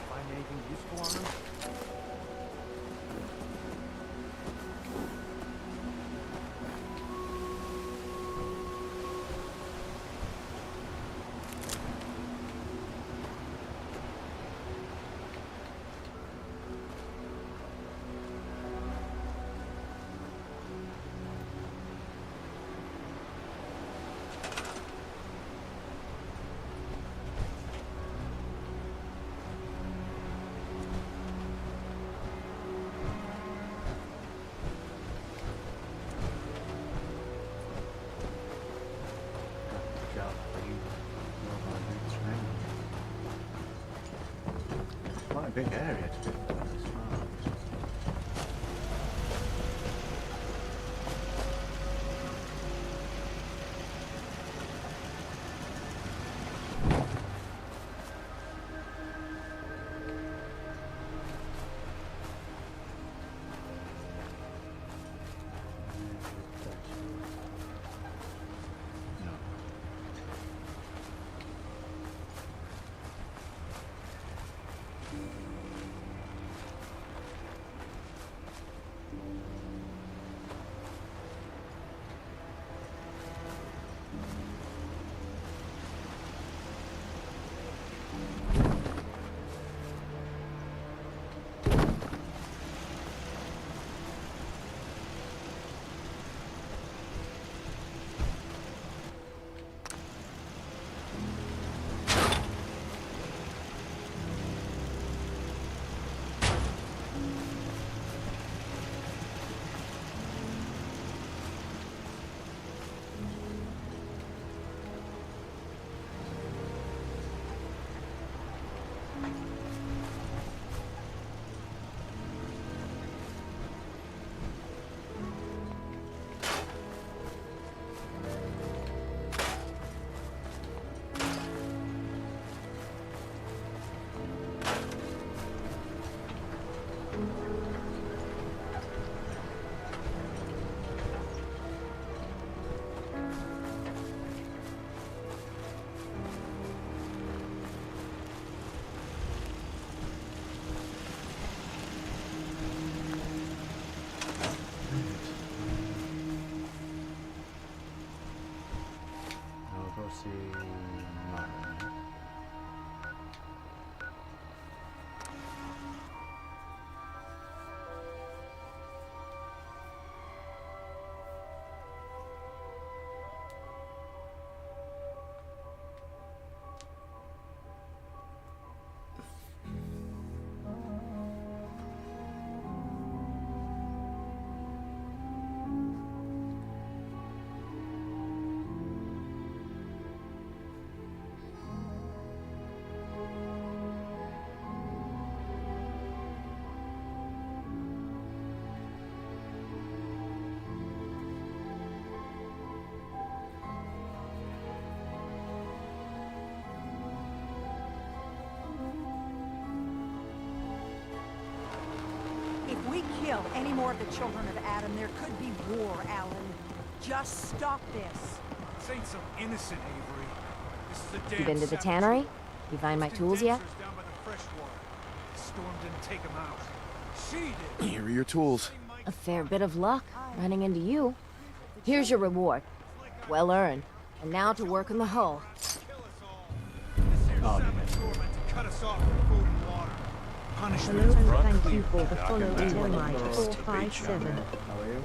[SPEAKER 21] Find anything useful on them?
[SPEAKER 2] Quite a big area to be fair as well.
[SPEAKER 14] If we kill any more of the children of Adam, there could be war, Alan. Just stop this.
[SPEAKER 11] This ain't some innocent, Avery. This is a damn
[SPEAKER 24] You been to the
[SPEAKER 11] savage.
[SPEAKER 24] tannery? You find my tools yet?
[SPEAKER 11] Down by the freshwater. The storm didn't take them out. She did.
[SPEAKER 13] Here are your tools.
[SPEAKER 24] A fair bit of luck running into you. Here's your reward. Well earned. And now to work on the hull.
[SPEAKER 2] Oh,
[SPEAKER 11] Cut us off from food and water.
[SPEAKER 9] Hello and thank you for the follow in Mike 457.
[SPEAKER 2] How are you?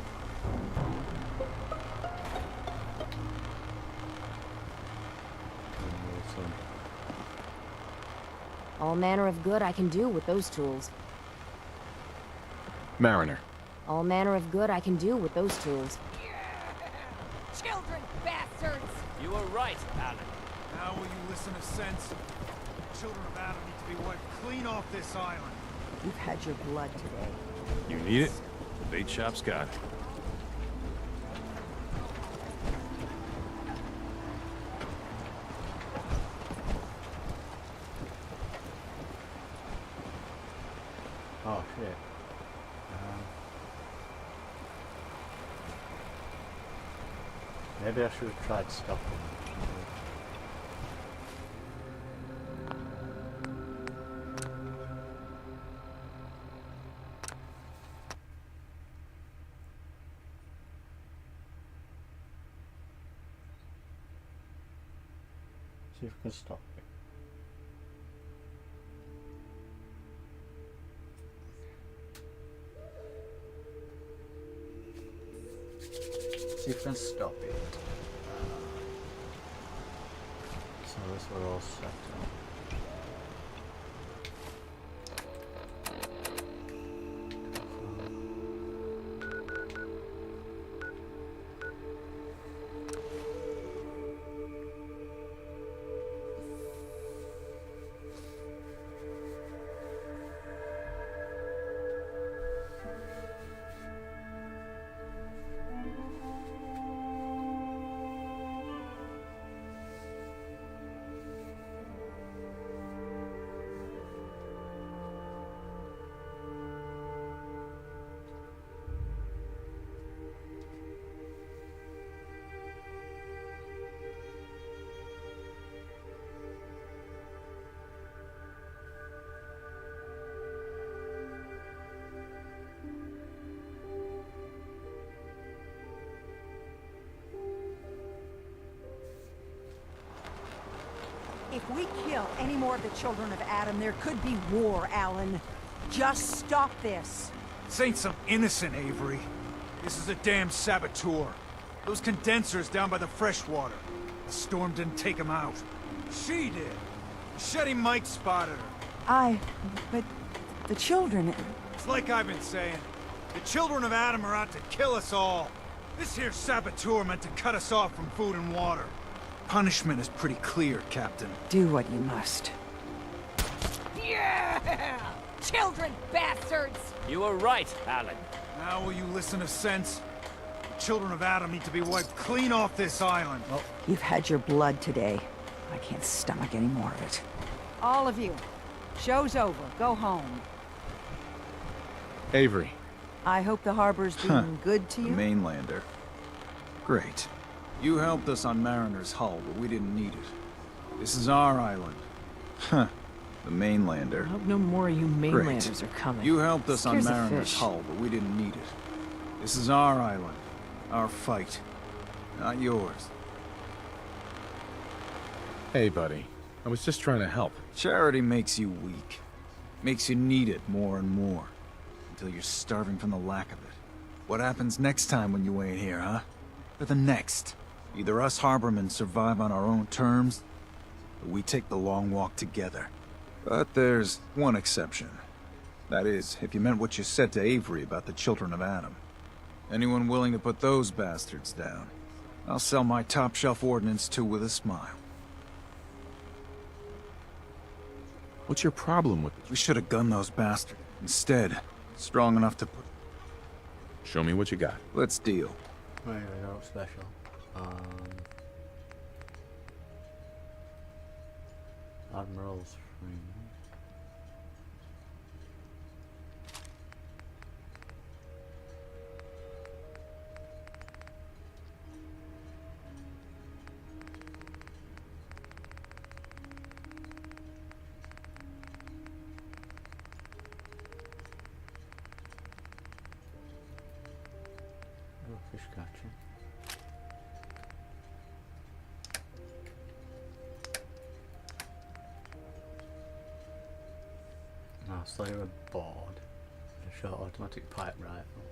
[SPEAKER 24] All manner of good I can do with those tools.
[SPEAKER 13] Mariner.
[SPEAKER 24] All manner of good I can do with those tools.
[SPEAKER 18] Children, bastards!
[SPEAKER 10] You were right, Alan.
[SPEAKER 3] Now will you listen to sense? The children of Adam need to be wiped clean off this island.
[SPEAKER 14] You've had your blood today.
[SPEAKER 11] You need it? The bait shop's got it.
[SPEAKER 2] Oh shit. Maybe I should have tried stopping. See if we can stop it. See if we can stop it. So this we're all set up.
[SPEAKER 14] If we kill any more of the children of Adam, there could be war, Alan. Just stop this.
[SPEAKER 3] This ain't some innocent, Avery. This is a damn saboteur. Those condensers down by the freshwater. The storm didn't take them out. She did. Shetty Mike spotted her.
[SPEAKER 14] But the children...
[SPEAKER 3] It's like I've been saying. The children of Adam are out to kill us all. This here saboteur meant to cut us off from food and water. Punishment is pretty clear, Captain.
[SPEAKER 14] Do what you must.
[SPEAKER 18] Yeah! Children, bastards!
[SPEAKER 10] You were right, Alan.
[SPEAKER 3] Now will you listen to sense? The children of Adam need to be wiped clean off this island. Oh.
[SPEAKER 14] You've had your blood today. I can't stomach any more of it. All of you. Show's over. Go home.
[SPEAKER 13] Avery.
[SPEAKER 14] I hope the harbor's being good to you.
[SPEAKER 17] Mainlander. Great. You helped us on Mariner's hull, but we didn't need it. This is our island. Huh. The Mainlander.
[SPEAKER 19] I hope no more of you mainlanders are coming.
[SPEAKER 17] You helped us on
[SPEAKER 19] Scares the
[SPEAKER 17] Mariner's
[SPEAKER 19] fish.
[SPEAKER 17] hull, but we didn't need it. This is our island. Our fight. Not yours.
[SPEAKER 13] Hey, buddy. I was just trying to help.
[SPEAKER 17] Charity makes you weak. Makes you need it more and more. Until you're starving from the lack of it. What happens next time when you ain't here, huh? Or the next? Either us harbormen survive on our own terms, or we take the long walk together. But there's one exception. That is, if you meant what you said to Avery about the children of Adam. Anyone willing to put those bastards down, I'll sell my top-shelf ordnance to with a smile.
[SPEAKER 13] What's your problem with it?
[SPEAKER 17] We should have gunned those bastards. Instead, strong enough to put...
[SPEAKER 13] Show me what you got.
[SPEAKER 17] Let's deal.
[SPEAKER 2] There we go, special. Admiral's free. Oh, fish catching. Now, Slayer aboard. A short automatic pipe rifle.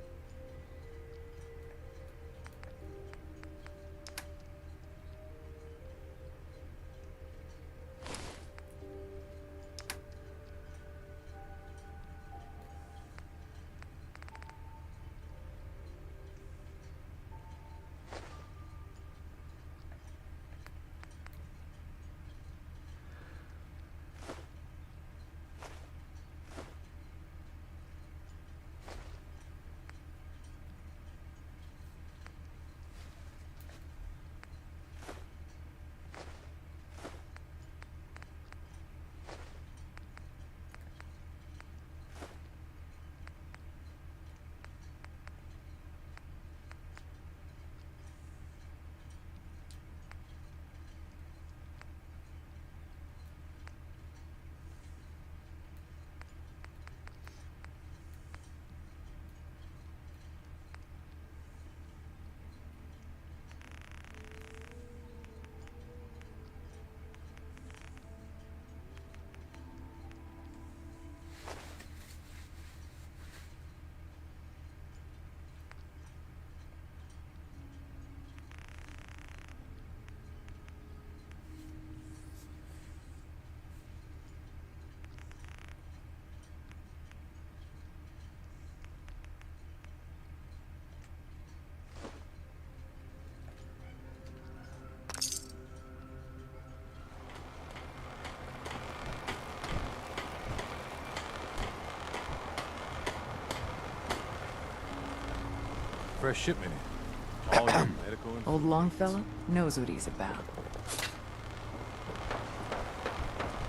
[SPEAKER 11] fresh shipment in. All your medical info.
[SPEAKER 19] Old Longfellow knows what he's about.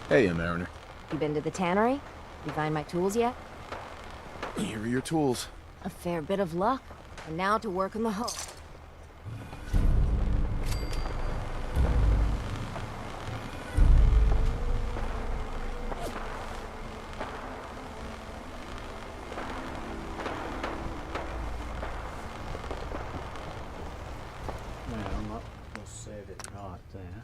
[SPEAKER 4] Hey, Mariner.
[SPEAKER 24] You been to the tannery? You find my tools yet?
[SPEAKER 4] Here are your tools.
[SPEAKER 24] A fair bit of luck. And now to work on the hoe.
[SPEAKER 2] Well, that will save it right there.